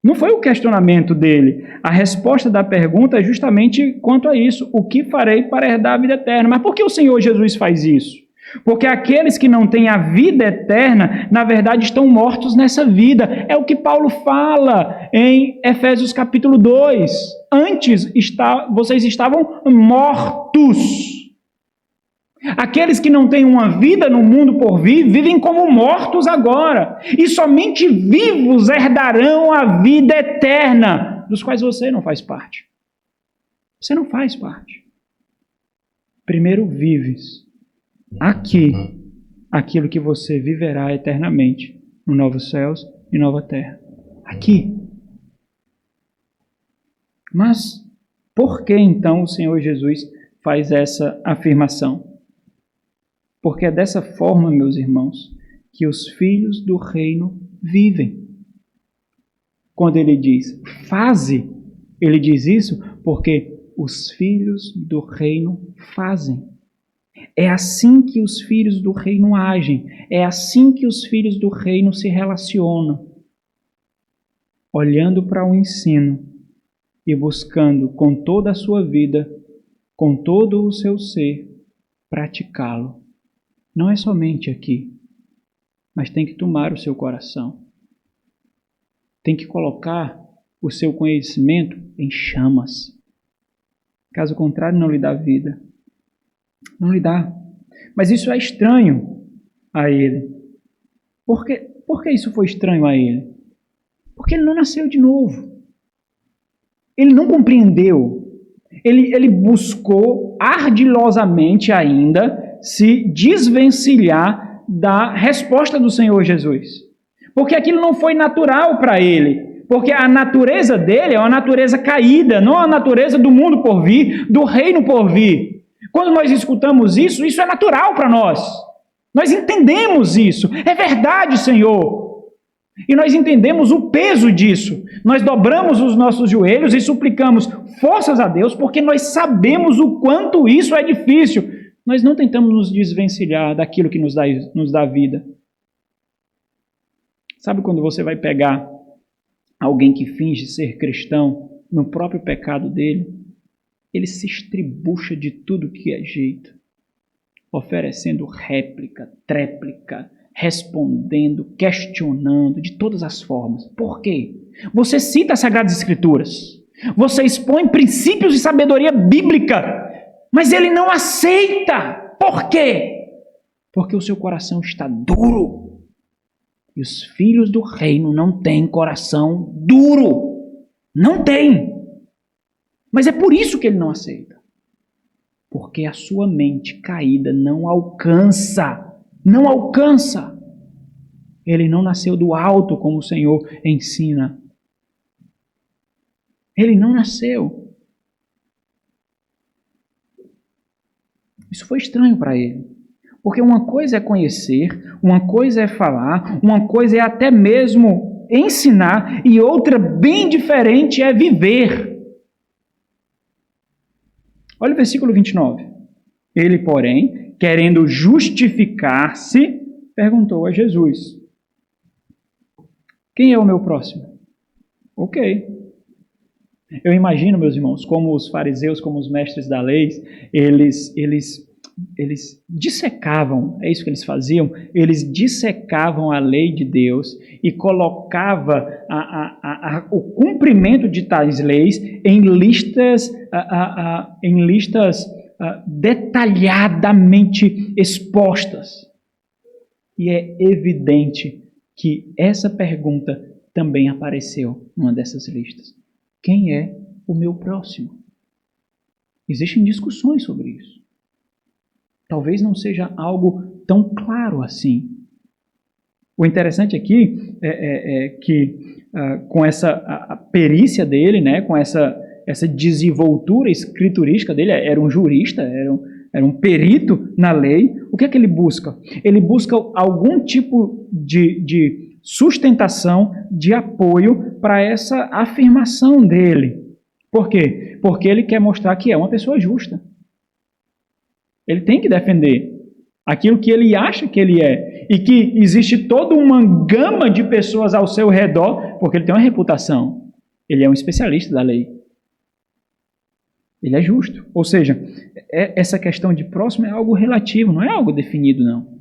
Não foi o questionamento dele. A resposta da pergunta é justamente quanto a isso. O que farei para herdar a vida eterna? Mas por que o Senhor Jesus faz isso? Porque aqueles que não têm a vida eterna, na verdade, estão mortos nessa vida. É o que Paulo fala em Efésios capítulo 2. Antes, vocês estavam mortos. Aqueles que não têm uma vida no mundo por vir, vivem como mortos agora. E somente vivos herdarão a vida eterna, dos quais você não faz parte. Você não faz parte. Primeiro vives aqui aquilo que você viverá eternamente no novos céus e nova terra. Aqui. Mas por que então o Senhor Jesus faz essa afirmação? Porque é dessa forma, meus irmãos, que os filhos do reino vivem. Quando ele diz, faze, ele diz isso porque os filhos do reino fazem. É assim que os filhos do reino agem. É assim que os filhos do reino se relacionam. Olhando para o ensino e buscando com toda a sua vida, com todo o seu ser, praticá-lo. Não é somente aqui, mas tem que tomar o seu coração. Tem que colocar o seu conhecimento em chamas. Caso contrário, não lhe dá vida. Não lhe dá. Mas isso é estranho a ele. Por que isso foi estranho a ele? Porque ele não nasceu de novo. Ele não compreendeu. Ele buscou ardilosamente ainda se desvencilhar da resposta do Senhor Jesus. Porque aquilo não foi natural para ele. Porque a natureza dele é uma natureza caída, não a natureza do mundo por vir, do reino por vir. Quando nós escutamos isso, isso é natural para nós. Nós entendemos isso. É verdade, Senhor. E nós entendemos o peso disso. Nós dobramos os nossos joelhos e suplicamos forças a Deus, porque nós sabemos o quanto isso é difícil. Nós não tentamos nos desvencilhar daquilo que nos dá vida. Sabe quando você vai pegar alguém que finge ser cristão no próprio pecado dele? Ele se estribucha de tudo que é jeito, oferecendo réplica, tréplica, respondendo, questionando, de todas as formas. Por quê? Você cita as Sagradas Escrituras, você expõe princípios de sabedoria bíblica, mas ele não aceita. Por quê? Porque o seu coração está duro. E os filhos do reino não têm coração duro. Não tem. Mas é por isso que ele não aceita. Porque a sua mente caída não alcança. Não alcança. Ele não nasceu do alto, como o Senhor ensina. Ele não nasceu. Isso foi estranho para ele. Porque uma coisa é conhecer, uma coisa é falar, uma coisa é até mesmo ensinar, e outra bem diferente é viver. Olha o versículo 29. Ele, porém, querendo justificar-se, perguntou a Jesus: quem é o meu próximo? Ok. Eu imagino, meus irmãos, como os fariseus, como os mestres da lei, eles dissecavam, é isso que eles faziam, eles dissecavam a lei de Deus e colocavam o cumprimento de tais leis em listas detalhadamente expostas. E é evidente que essa pergunta também apareceu numa dessas listas. Quem é o meu próximo? Existem discussões sobre isso. Talvez não seja algo tão claro assim. O interessante aqui é que com essa perícia dele, né, com essa desenvoltura escriturística dele, era um jurista, era um perito na lei, o que é que ele busca? Ele busca algum tipo de sustentação, de apoio para essa afirmação dele. Por quê? Porque ele quer mostrar que é uma pessoa justa. Ele tem que defender aquilo que ele acha que ele é. E que existe toda uma gama de pessoas ao seu redor, porque ele tem uma reputação. Ele é um especialista da lei. Ele é justo. Ou seja, essa questão de próximo é algo relativo, não é algo definido, não.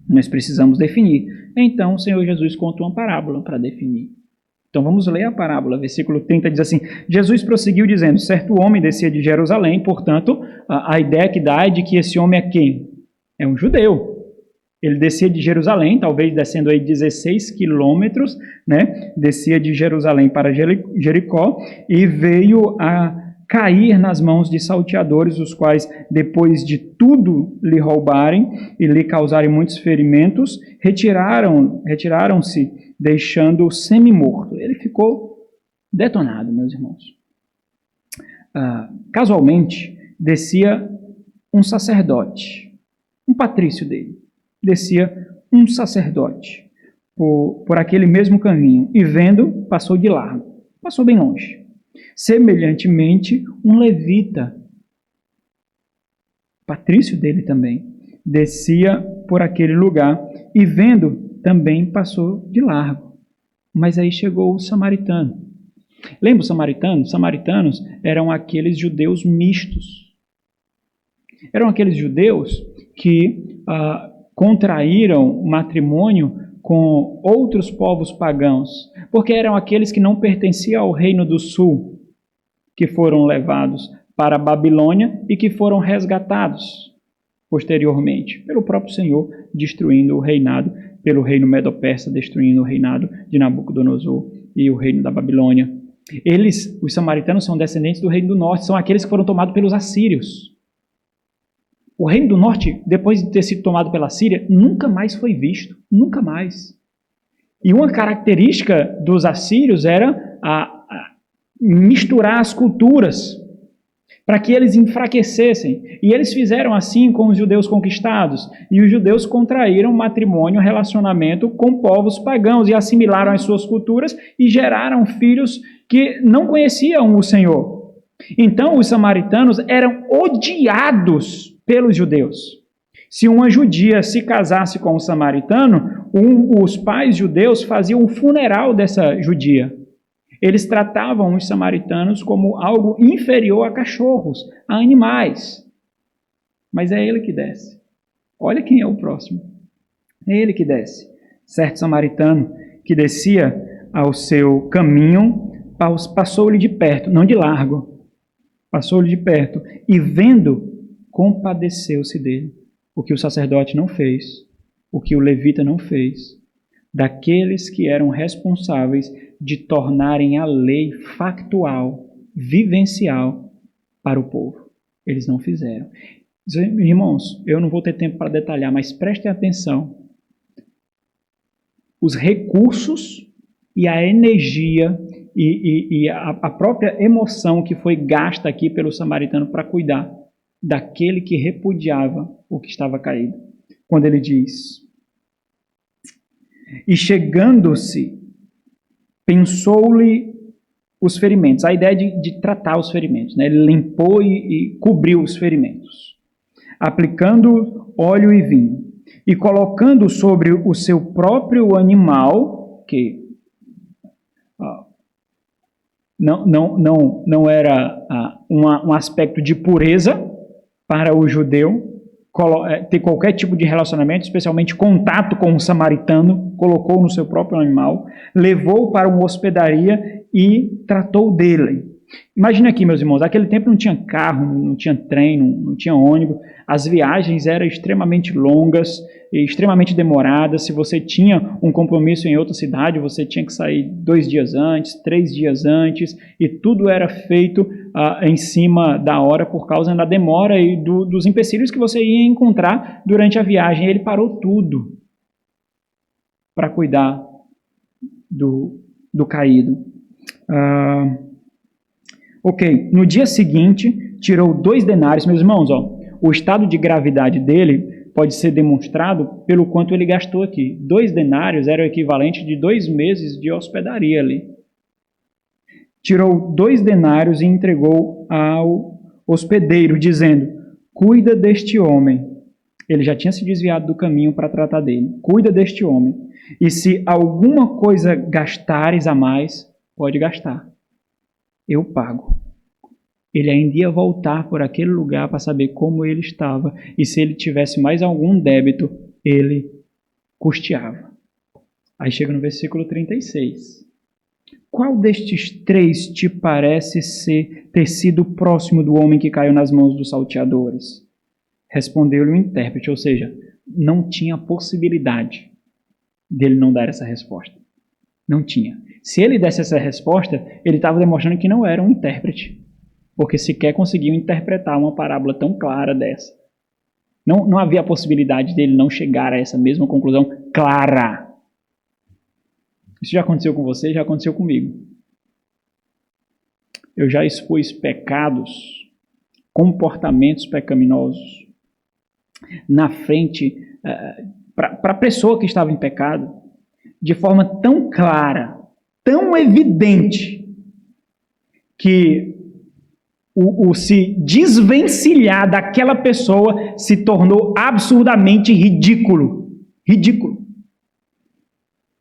Nós precisamos definir. Então, o Senhor Jesus conta uma parábola para definir. Então, vamos ler a parábola. Versículo 30 diz assim: Jesus prosseguiu dizendo, certo homem descia de Jerusalém, portanto, a ideia que dá é de que esse homem é quem? É um judeu. Ele descia de Jerusalém, talvez descendo aí 16 quilômetros, né? Descia de Jerusalém para Jericó e veio a cair nas mãos de salteadores, os quais, depois de tudo lhe roubarem e lhe causarem muitos ferimentos, retiraram-se, deixando-o semi-morto. Ele ficou detonado, meus irmãos. Casualmente, descia um sacerdote, um patrício dele. Descia um sacerdote por aquele mesmo caminho e vendo, passou de largo, passou bem longe. Semelhantemente, um levita, patrício dele também, descia por aquele lugar e vendo, também passou de largo. Mas aí chegou o samaritano. Lembra os samaritanos? Os samaritanos eram aqueles judeus mistos. Eram aqueles judeus que contraíram matrimônio com outros povos pagãos, porque eram aqueles que não pertenciam ao reino do sul, que foram levados para a Babilônia e que foram resgatados posteriormente pelo próprio Senhor, destruindo o reinado, pelo reino Medo-Persa, destruindo o reinado de Nabucodonosor e o reino da Babilônia. Eles, os samaritanos, são descendentes do reino do norte, são aqueles que foram tomados pelos assírios. O reino do norte, depois de ter sido tomado pela Síria, nunca mais foi visto, nunca mais. E uma característica dos assírios era misturar as culturas, para que eles enfraquecessem. E eles fizeram assim com os judeus conquistados. E os judeus contraíram matrimônio, relacionamento com povos pagãos e assimilaram as suas culturas e geraram filhos que não conheciam o Senhor. Então, os samaritanos eram odiados pelos judeus. Se uma judia se casasse com um samaritano, os pais judeus faziam um funeral dessa judia. Eles tratavam os samaritanos como algo inferior a cachorros, a animais. Mas é ele que desce. Olha quem é o próximo. É ele que desce. Certo samaritano que descia ao seu caminho, passou-lhe de perto, não de largo, passou-lhe de perto e vendo, compadeceu-se dele. O que o sacerdote não fez, o que o levita não fez, daqueles que eram responsáveis de tornarem a lei factual, vivencial para o povo. Eles não fizeram. Irmãos, eu não vou ter tempo para detalhar, mas prestem atenção. Os recursos e a energia e a própria emoção que foi gasta aqui pelo samaritano para cuidar daquele que repudiava o que estava caído. Quando ele diz: e chegando-se, pensou-lhe os ferimentos. A ideia de tratar os ferimentos, né? Ele limpou e cobriu os ferimentos, aplicando óleo e vinho, e colocando sobre o seu próprio animal, que não era um aspecto de pureza para o judeu, ter qualquer tipo de relacionamento, especialmente contato com um samaritano, colocou no seu próprio animal, levou para uma hospedaria e tratou dele. Imagina aqui, meus irmãos, naquele tempo não tinha carro, não tinha trem, não tinha ônibus, as viagens eram extremamente longas e extremamente demoradas. Se você tinha um compromisso em outra cidade, você tinha que sair 2 dias antes, 3 dias antes, e tudo era feito em cima da hora por causa da demora e dos empecilhos que você ia encontrar durante a viagem. Ele parou tudo para cuidar do caído. Ok, no dia seguinte, tirou 2 denários. Meus irmãos, o estado de gravidade dele pode ser demonstrado pelo quanto ele gastou aqui. 2 denários era o equivalente de 2 meses de hospedaria ali. Tirou 2 denários e entregou ao hospedeiro, dizendo: cuida deste homem. Ele já tinha se desviado do caminho para tratar dele. Cuida deste homem. E se alguma coisa gastares a mais, pode gastar. Eu pago. Ele ainda ia voltar por aquele lugar para saber como ele estava. E se ele tivesse mais algum débito, ele custeava. Aí chega no versículo 36. Qual destes 3 te parece ter sido próximo do homem que caiu nas mãos dos salteadores? Respondeu-lhe o intérprete, ou seja, não tinha possibilidade dele não dar essa resposta. Não tinha. Se ele desse essa resposta, ele estava demonstrando que não era um intérprete, porque sequer conseguiu interpretar uma parábola tão clara dessa. Não havia a possibilidade dele não chegar a essa mesma conclusão clara. Isso já aconteceu com você, já aconteceu comigo. Eu já expus pecados, comportamentos pecaminosos na frente para a pessoa que estava em pecado, de forma tão clara, tão evidente, que o se desvencilhar daquela pessoa se tornou absurdamente ridículo. Ridículo.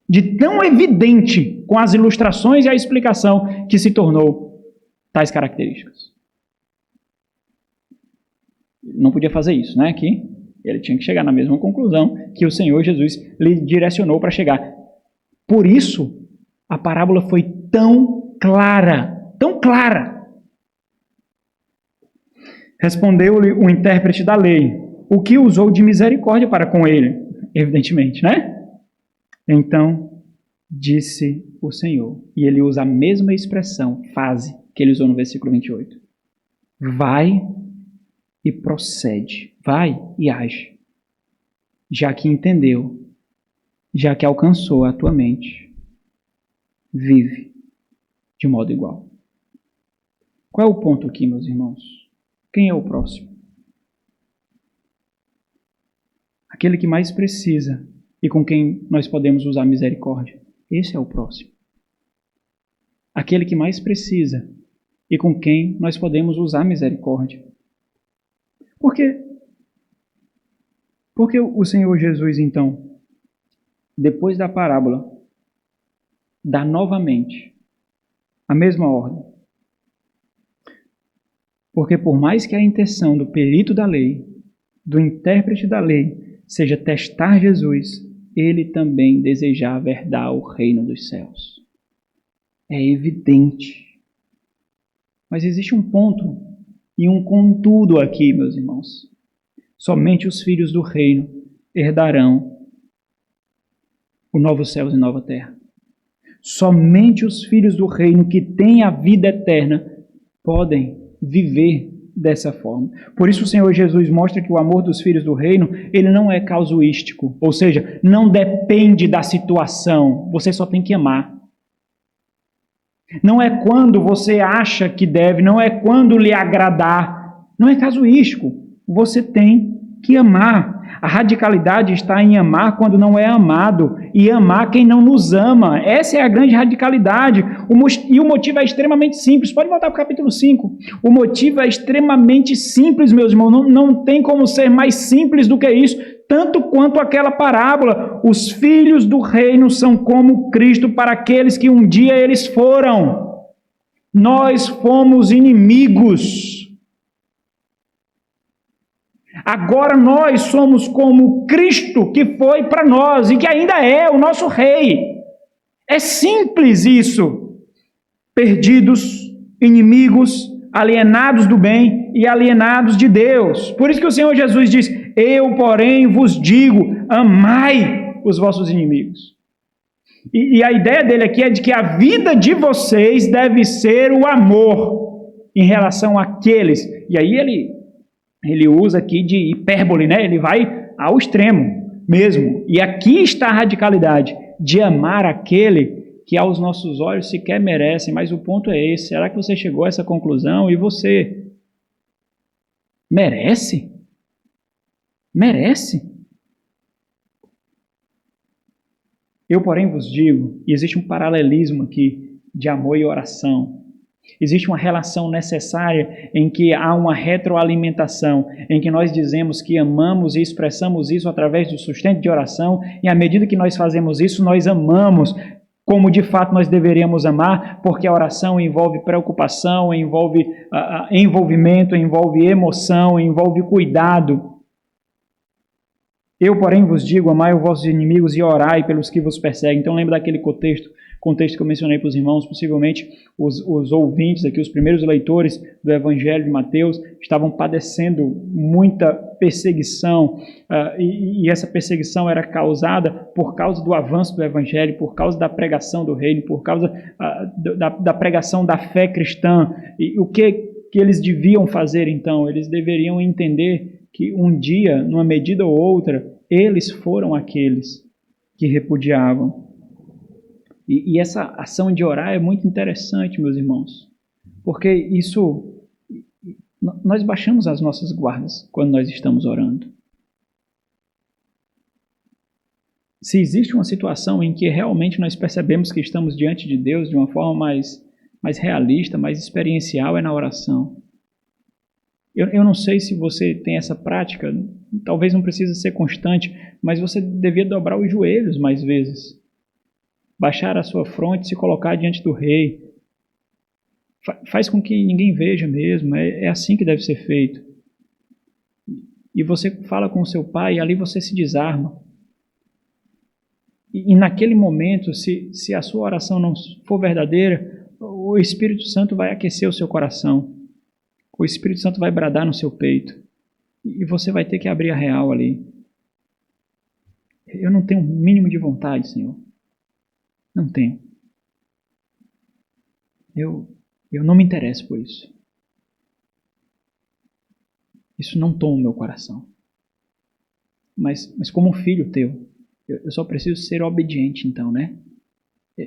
De tão evidente, com as ilustrações e a explicação, que se tornou tais características. Não podia fazer isso, né? Aqui, ele tinha que chegar na mesma conclusão que o Senhor Jesus lhe direcionou para chegar. Por isso, a parábola foi tão clara, tão clara. Respondeu-lhe o intérprete da lei, o que usou de misericórdia para com ele, evidentemente, né? Então, disse o Senhor, e ele usa a mesma expressão, fase, que ele usou no versículo 28. Vai e procede, vai e age, já que entendeu, já que alcançou a tua mente, vive de modo igual. Qual é o ponto aqui, meus irmãos? Quem é o próximo? Aquele que mais precisa e com quem nós podemos usar misericórdia. Esse é o próximo. Aquele que mais precisa e com quem nós podemos usar misericórdia. Por quê? Porque o Senhor Jesus, então, depois da parábola, dá novamente a mesma ordem. Porque por mais que a intenção do perito da lei, do intérprete da lei, seja testar Jesus, ele também desejava herdar o reino dos céus. É evidente. Mas existe um ponto e um contudo aqui, meus irmãos. Somente os filhos do reino herdarão o novo céu e nova terra. Somente os filhos do reino que têm a vida eterna podem viver dessa forma. Por isso o Senhor Jesus mostra que o amor dos filhos do reino, ele não é casuístico, ou seja, não depende da situação, você só tem que amar. Não é quando você acha que deve, não é quando lhe agradar, não é casuístico, você tem que amar. A radicalidade está em amar quando não é amado e amar quem não nos ama. Essa é a grande radicalidade. E o motivo é extremamente simples. Pode voltar para o capítulo 5. O motivo é extremamente simples, meus irmãos. Não tem como ser mais simples do que isso. Tanto quanto aquela parábola. Os filhos do reino são como Cristo para aqueles que um dia eles foram. Nós fomos inimigos. Agora nós somos como Cristo que foi para nós e que ainda é o nosso Rei. É simples isso. Perdidos inimigos, alienados do bem e alienados de Deus. Por isso que o Senhor Jesus diz: eu, porém, vos digo, amai os vossos inimigos. E a ideia dele aqui é de que a vida de vocês deve ser o amor em relação àqueles. E aí ele usa aqui de hipérbole, né? Ele vai ao extremo mesmo. E aqui está a radicalidade de amar aquele que aos nossos olhos sequer merecem. Mas o ponto é esse: será que você chegou a essa conclusão e você merece? Merece? Eu, porém, vos digo, e existe um paralelismo aqui de amor e oração. Existe uma relação necessária em que há uma retroalimentação, em que nós dizemos que amamos e expressamos isso através do sustento de oração, e à medida que nós fazemos isso, nós amamos como de fato nós deveríamos amar, porque a oração envolve preocupação, envolve envolvimento, envolve emoção, envolve cuidado. Eu, porém, vos digo, amai os vossos inimigos e orai pelos que vos perseguem. Então lembra daquele contexto que eu mencionei para os irmãos, possivelmente os ouvintes aqui, os primeiros leitores do Evangelho de Mateus, estavam padecendo muita perseguição, e essa perseguição era causada por causa do avanço do Evangelho, por causa da pregação do reino, por causa da pregação da fé cristã. E o que eles deviam fazer então? Eles deveriam entender que um dia, numa medida ou outra, eles foram aqueles que repudiavam. E essa ação de orar é muito interessante, meus irmãos, porque isso, nós baixamos as nossas guardas quando nós estamos orando. Se existe uma situação em que realmente nós percebemos que estamos diante de Deus de uma forma mais realista, mais experiencial, é na oração. Eu não sei se você tem essa prática, talvez não precise ser constante, mas você devia dobrar os joelhos mais vezes. Baixar a sua fronte e se colocar diante do rei. Faz com que ninguém veja mesmo, é assim que deve ser feito. E você fala com o seu pai e ali você se desarma. E naquele momento, se a sua oração não for verdadeira, o Espírito Santo vai aquecer o seu coração. O Espírito Santo vai bradar no seu peito. E você vai ter que abrir a real ali. Eu não tenho o mínimo de vontade, Senhor. Não tenho. Eu não me interesso por isso. Isso não toma o meu coração. Mas como um filho teu, eu só preciso ser obediente então, né?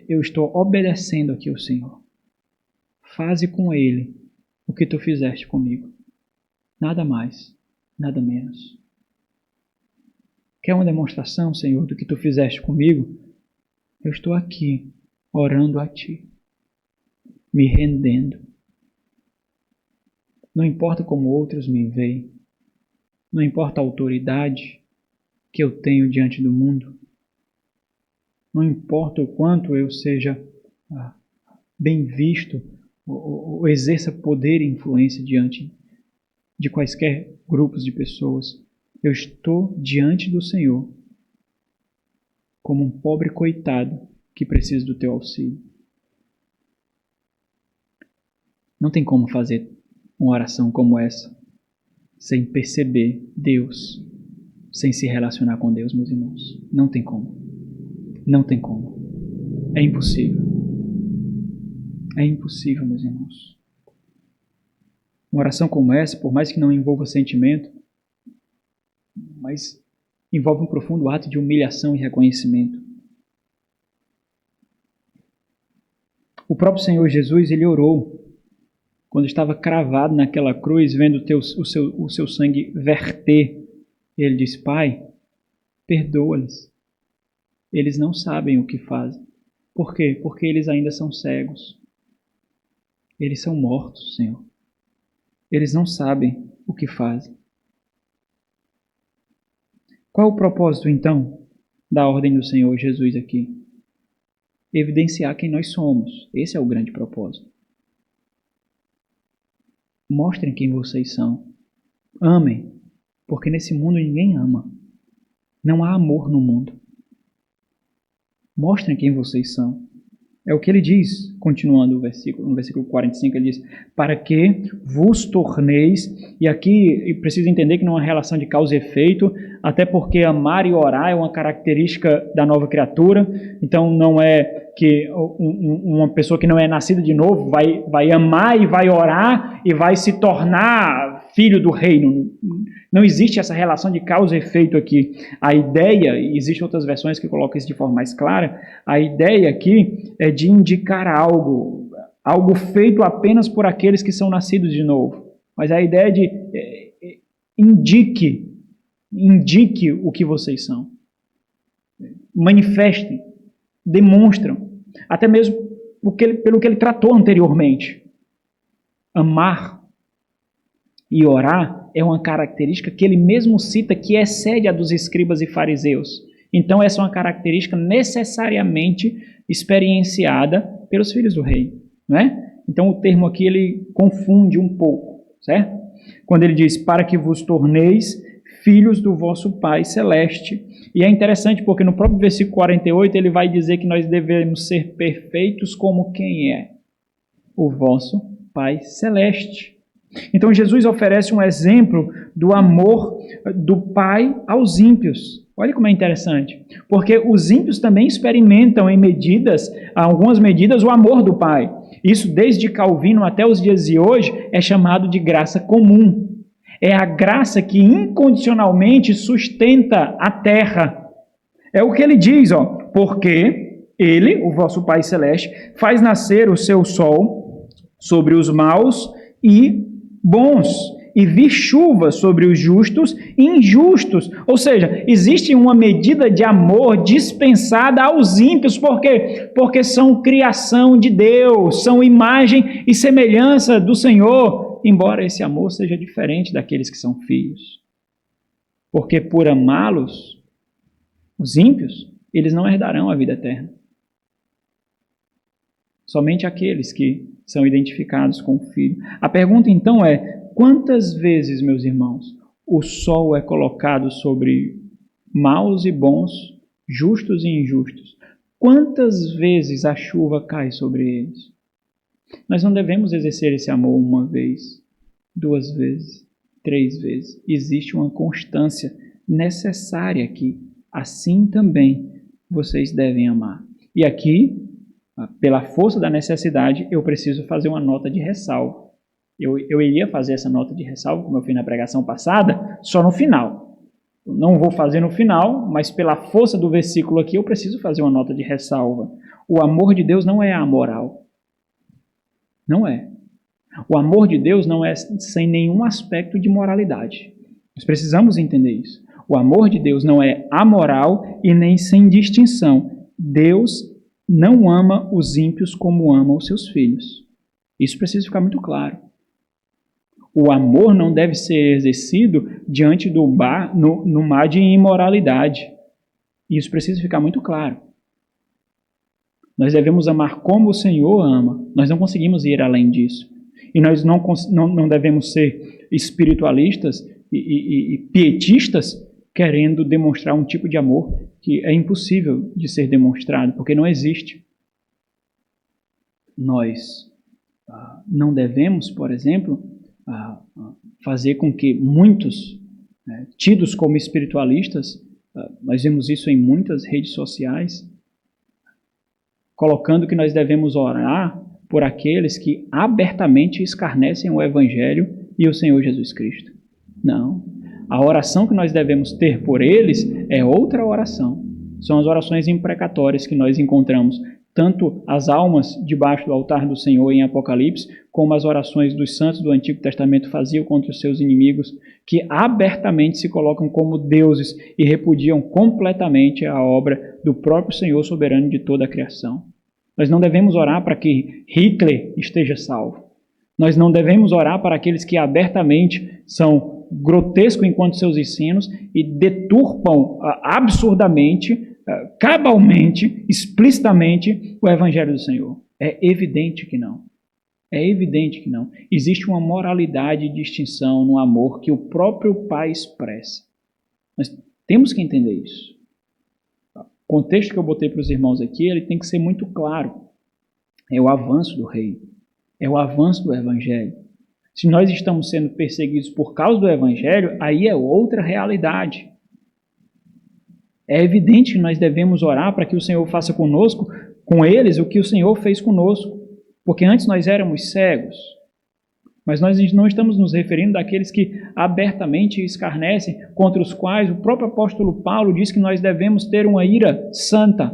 Eu estou obedecendo aqui ao Senhor. Faze com Ele o que tu fizeste comigo. Nada mais, nada menos. Quer uma demonstração, Senhor, do que tu fizeste comigo? Eu estou aqui, orando a Ti, me rendendo. Não importa como outros me veem, não importa a autoridade que eu tenho diante do mundo, não importa o quanto eu seja bem visto ou exerça poder e influência diante de quaisquer grupos de pessoas, eu estou diante do Senhor como um pobre coitado que precisa do teu auxílio. Não tem como fazer uma oração como essa sem perceber Deus, sem se relacionar com Deus, meus irmãos. Não tem como. Não tem como. É impossível. É impossível, meus irmãos. Uma oração como essa, por mais que não envolva sentimento, mas envolve um profundo ato de humilhação e reconhecimento. O próprio Senhor Jesus, Ele orou quando estava cravado naquela cruz, vendo o seu sangue verter. Ele disse: Pai, perdoa-lhes. Eles não sabem o que fazem. Por quê? Porque eles ainda são cegos. Eles são mortos, Senhor. Eles não sabem o que fazem. Qual o propósito, então, da ordem do Senhor Jesus aqui? Evidenciar quem nós somos. Esse é o grande propósito. Mostrem quem vocês são. Amem, porque nesse mundo ninguém ama. Não há amor no mundo. Mostrem quem vocês são. É o que ele diz continuando o versículo, no versículo 45 ele diz, para que vos torneis, e aqui precisa entender que não é uma relação de causa e efeito, até porque amar e orar é uma característica da nova criatura, então não é que uma pessoa que não é nascida de novo vai amar e vai orar e vai se tornar filho do reino. Não existe essa relação de causa e efeito aqui. A ideia, e existem outras versões que colocam isso de forma mais clara, a ideia aqui é de indicar algo feito apenas por aqueles que são nascidos de novo. Mas a ideia é de indique o que vocês são. Manifestem, demonstram, até mesmo pelo que ele tratou anteriormente. Amar e orar é uma característica que ele mesmo cita que excede a dos escribas e fariseus. Então essa é uma característica necessariamente experienciada pelos filhos do rei, não é? Então o termo aqui ele confunde um pouco, certo? Quando ele diz, para que vos torneis filhos do vosso Pai Celeste. E é interessante porque no próprio versículo 48 ele vai dizer que nós devemos ser perfeitos como quem é? O vosso Pai Celeste. Então Jesus oferece um exemplo do amor do Pai aos ímpios. Olha como é interessante. Porque os ímpios também experimentam algumas medidas, o amor do Pai. Isso desde Calvino até os dias de hoje é chamado de graça comum. É a graça que incondicionalmente sustenta a terra. É o que ele diz, porque ele, o vosso Pai Celeste, faz nascer o seu sol sobre os maus e bons, e vir chuva sobre os justos e injustos. Ou seja, existe uma medida de amor dispensada aos ímpios. Por quê? Porque são criação de Deus, são imagem e semelhança do Senhor, embora esse amor seja diferente daqueles que são filhos. Porque por amá-los, os ímpios, eles não herdarão a vida eterna. Somente aqueles que são identificados com o Filho. A pergunta então é, quantas vezes, meus irmãos, o sol é colocado sobre maus e bons, justos e injustos? Quantas vezes a chuva cai sobre eles? Nós não devemos exercer esse amor uma vez, 2 vezes, 3 vezes. Existe uma constância necessária aqui. Assim também vocês devem amar. E aqui, pela força da necessidade, eu preciso fazer uma nota de ressalva. Eu iria fazer essa nota de ressalva, como eu fiz na pregação passada, só no final. Eu não vou fazer no final, mas pela força do versículo aqui, eu preciso fazer uma nota de ressalva. O amor de Deus não é amoral. Não é. O amor de Deus não é sem nenhum aspecto de moralidade. Nós precisamos entender isso. O amor de Deus não é amoral e nem sem distinção. Deus não ama os ímpios como ama os seus filhos. Isso precisa ficar muito claro. O amor não deve ser exercido diante do no mar de imoralidade. Isso precisa ficar muito claro. Nós devemos amar como o Senhor ama. Nós não conseguimos ir além disso. E nós não devemos ser espiritualistas e pietistas querendo demonstrar um tipo de amor que é impossível de ser demonstrado, porque não existe. Nós não devemos, por exemplo, fazer com que muitos, tidos como espiritualistas, nós vemos isso em muitas redes sociais, colocando que nós devemos orar por aqueles que abertamente escarnecem o Evangelho e o Senhor Jesus Cristo. Não. A oração que nós devemos ter por eles é outra oração. São as orações imprecatórias que nós encontramos, tanto as almas debaixo do altar do Senhor em Apocalipse, como as orações dos santos do Antigo Testamento faziam contra os seus inimigos, que abertamente se colocam como deuses e repudiam completamente a obra do próprio Senhor soberano de toda a criação. Nós não devemos orar para que Hitler esteja salvo. Nós não devemos orar para aqueles que abertamente são grotescos enquanto seus ensinos e deturpam absurdamente, cabalmente, explicitamente o Evangelho do Senhor. É evidente que não. É evidente que não. Existe uma moralidade e distinção no amor que o próprio Pai expressa. Nós temos que entender isso. O contexto que eu botei para os irmãos aqui, ele tem que ser muito claro. É o avanço do Rei. É o avanço do Evangelho. Se nós estamos sendo perseguidos por causa do Evangelho, aí é outra realidade. É evidente que nós devemos orar para que o Senhor faça conosco, com eles, o que o Senhor fez conosco. Porque antes nós éramos cegos. Mas nós não estamos nos referindo àqueles que abertamente escarnecem, contra os quais o próprio apóstolo Paulo diz que nós devemos ter uma ira santa.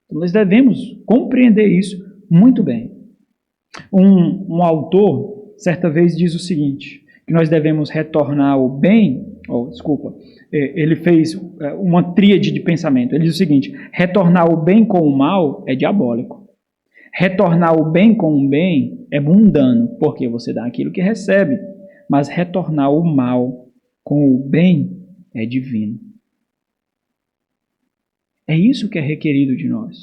Então, nós devemos compreender isso muito bem. Um autor, certa vez, diz o seguinte, que nós devemos retornar o bem, ele fez uma tríade de pensamento. Ele diz o seguinte: retornar o bem com o mal é diabólico. Retornar o bem com o bem é mundano, porque você dá aquilo que recebe. Mas retornar o mal com o bem é divino. É isso que é requerido de nós,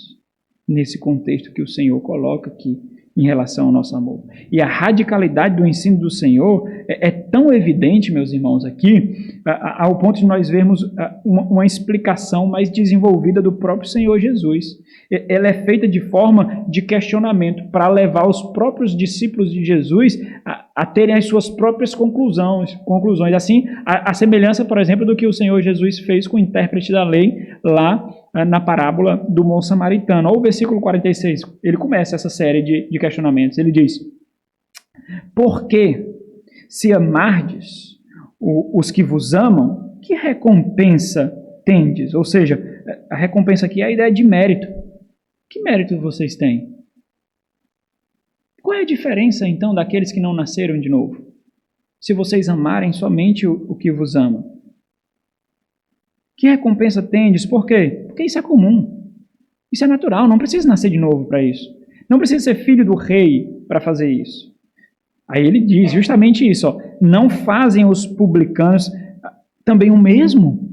nesse contexto que o Senhor coloca aqui em relação ao nosso amor. E a radicalidade do ensino do Senhor é tão evidente, meus irmãos, aqui, ao ponto de nós vermos uma explicação mais desenvolvida do próprio Senhor Jesus. Ela é feita de forma de questionamento para levar os próprios discípulos de Jesus a terem as suas próprias conclusões. Assim, a semelhança, por exemplo, do que o Senhor Jesus fez com o intérprete da lei lá na parábola do bom samaritano. Olha o versículo 46, ele começa essa série de questionamentos. Ele diz: porque se amardes os que vos amam, que recompensa tendes? Ou seja, a recompensa aqui é a ideia de mérito. Que mérito vocês têm? Qual é a diferença, então, daqueles que não nasceram de novo? Se vocês amarem somente o que vos ama. Que recompensa tendes? Por quê? Porque isso é comum. Isso é natural, não precisa nascer de novo para isso. Não precisa ser filho do rei para fazer isso. Aí ele diz justamente isso, ó, não fazem os publicanos também o mesmo?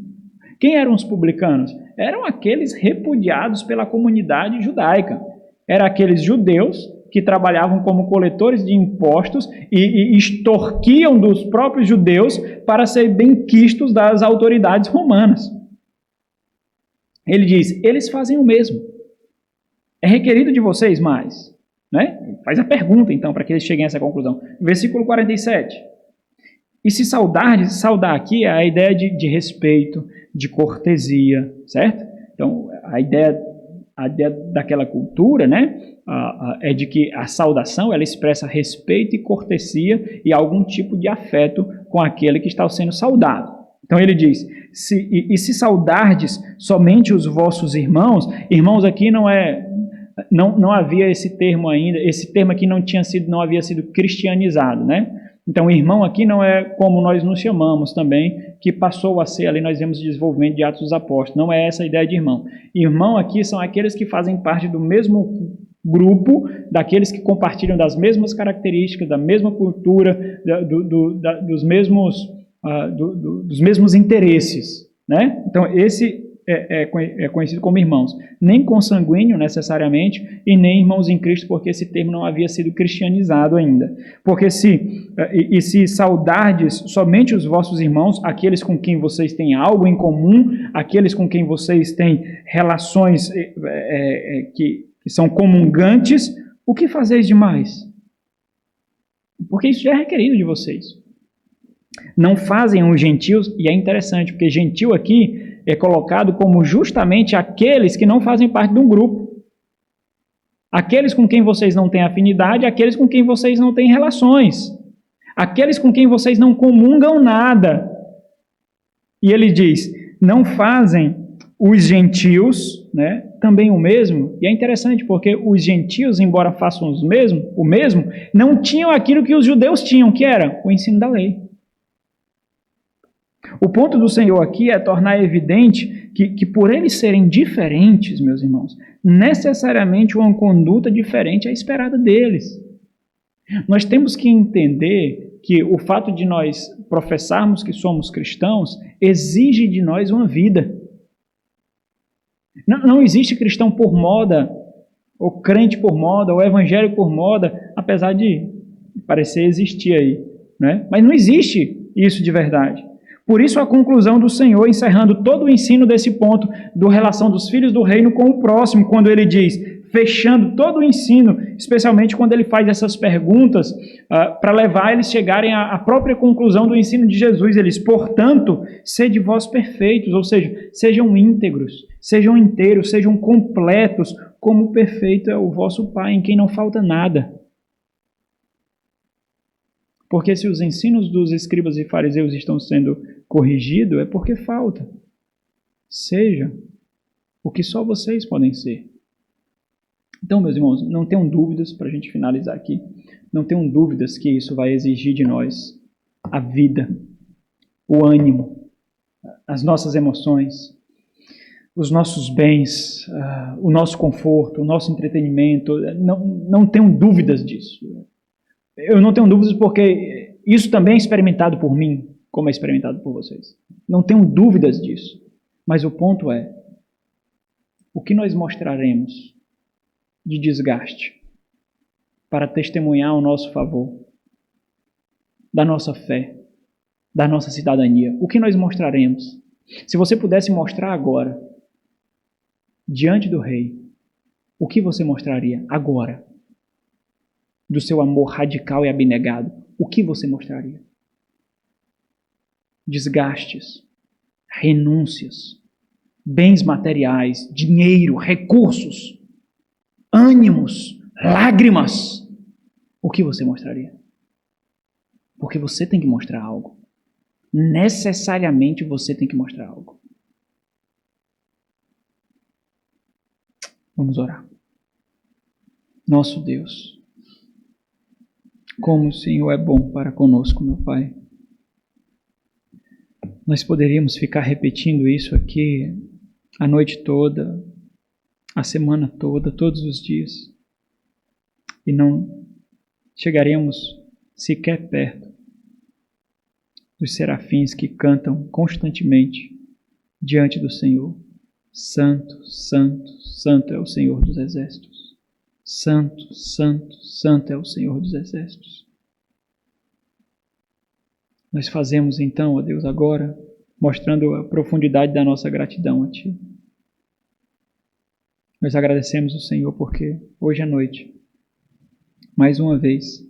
Quem eram os publicanos? Eram aqueles repudiados pela comunidade judaica. Eram aqueles judeus que trabalhavam como coletores de impostos e extorquiam dos próprios judeus para serem benquistos das autoridades romanas. Ele diz, eles fazem o mesmo. É requerido de vocês mais. Né? Faz a pergunta, então, para que eles cheguem a essa conclusão. Versículo 47. E se saudardes, saudar aqui é a ideia de respeito, de cortesia, certo? Então, a ideia daquela cultura, né, é de que a saudação, ela expressa respeito e cortesia e algum tipo de afeto com aquele que está sendo saudado. Então ele diz, se saudardes somente os vossos irmãos, irmãos aqui não havia esse termo ainda, esse termo aqui não havia sido cristianizado, né? Então, irmão aqui não é como nós nos chamamos também, que passou a ser, ali nós vemos o desenvolvimento de Atos dos Apóstolos, não é essa a ideia de irmão. Irmão aqui são aqueles que fazem parte do mesmo grupo, daqueles que compartilham das mesmas características, da mesma cultura, dos mesmos interesses, né? Então, esse é conhecido como irmãos, nem consanguíneo necessariamente, e nem irmãos em Cristo, porque esse termo não havia sido cristianizado ainda. Porque se saudardes somente os vossos irmãos, aqueles com quem vocês têm algo em comum, aqueles com quem vocês têm relações que são comungantes, o que fazeis demais? Porque isso já é requerido de vocês. Não fazem os gentios, e é interessante, porque gentil aqui é colocado como justamente aqueles que não fazem parte de um grupo. Aqueles com quem vocês não têm afinidade, aqueles com quem vocês não têm relações. Aqueles com quem vocês não comungam nada. E ele diz, não fazem os gentios, né, também o mesmo. E é interessante, porque os gentios, embora façam o mesmo, não tinham aquilo que os judeus tinham, que era o ensino da lei. O ponto do Senhor aqui é tornar evidente que por eles serem diferentes, meus irmãos, necessariamente uma conduta diferente é esperada deles. Nós temos que entender que o fato de nós professarmos que somos cristãos exige de nós uma vida. Não existe cristão por moda, ou crente por moda, ou evangelho por moda, apesar de parecer existir aí, né? Mas não existe isso de verdade. Por isso a conclusão do Senhor, encerrando todo o ensino desse ponto, da relação dos filhos do reino com o próximo, quando ele diz, fechando todo o ensino, especialmente quando ele faz essas perguntas, para levar eles chegarem à própria conclusão do ensino de Jesus. Ele diz, portanto, sede vós perfeitos, ou seja, sejam íntegros, sejam inteiros, sejam completos, como perfeito é o vosso Pai, em quem não falta nada. Porque se os ensinos dos escribas e fariseus estão sendo corrigidos, é porque falta. Seja o que só vocês podem ser. Então, meus irmãos, não tenham dúvidas, para a gente finalizar aqui, não tenham dúvidas que isso vai exigir de nós a vida, o ânimo, as nossas emoções, os nossos bens, o nosso conforto, o nosso entretenimento. Não tenham dúvidas disso. Eu não tenho dúvidas porque isso também é experimentado por mim, como é experimentado por vocês. Não tenho dúvidas disso. Mas o ponto é, o que nós mostraremos de desgaste para testemunhar ao nosso favor, da nossa fé, da nossa cidadania? O que nós mostraremos? Se você pudesse mostrar agora, diante do rei, o que você mostraria agora? Do seu amor radical e abnegado, o que você mostraria? Desgastes, renúncias, bens materiais, dinheiro, recursos, ânimos, lágrimas. O que você mostraria? Porque você tem que mostrar algo. Necessariamente você tem que mostrar algo. Vamos orar. Nosso Deus, como o Senhor é bom para conosco, meu Pai. Nós poderíamos ficar repetindo isso aqui a noite toda, a semana toda, todos os dias, e não chegaremos sequer perto dos serafins que cantam constantemente diante do Senhor. Santo, santo, santo é o Senhor dos exércitos. Santo, santo, santo é o Senhor dos exércitos. Nós fazemos então, ó Deus, agora, mostrando a profundidade da nossa gratidão a Ti. Nós agradecemos o Senhor porque hoje à noite, mais uma vez,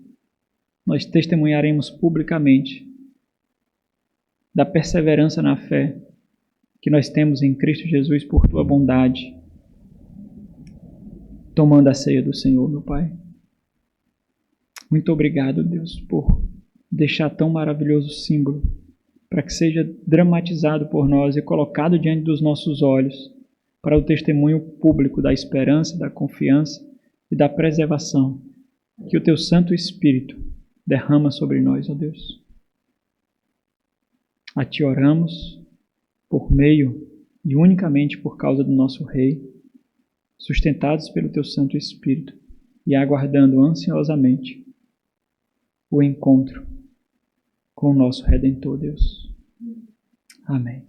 nós testemunharemos publicamente da perseverança na fé que nós temos em Cristo Jesus por Tua bondade, tomando a ceia do Senhor, meu Pai. Muito obrigado, Deus, por deixar tão maravilhoso símbolo para que seja dramatizado por nós e colocado diante dos nossos olhos para o testemunho público da esperança, da confiança e da preservação que o Teu Santo Espírito derrama sobre nós, ó Deus. A Ti oramos por meio e unicamente por causa do nosso Rei, sustentados pelo Teu Santo Espírito e aguardando ansiosamente o encontro com o nosso Redentor, Deus. Amém.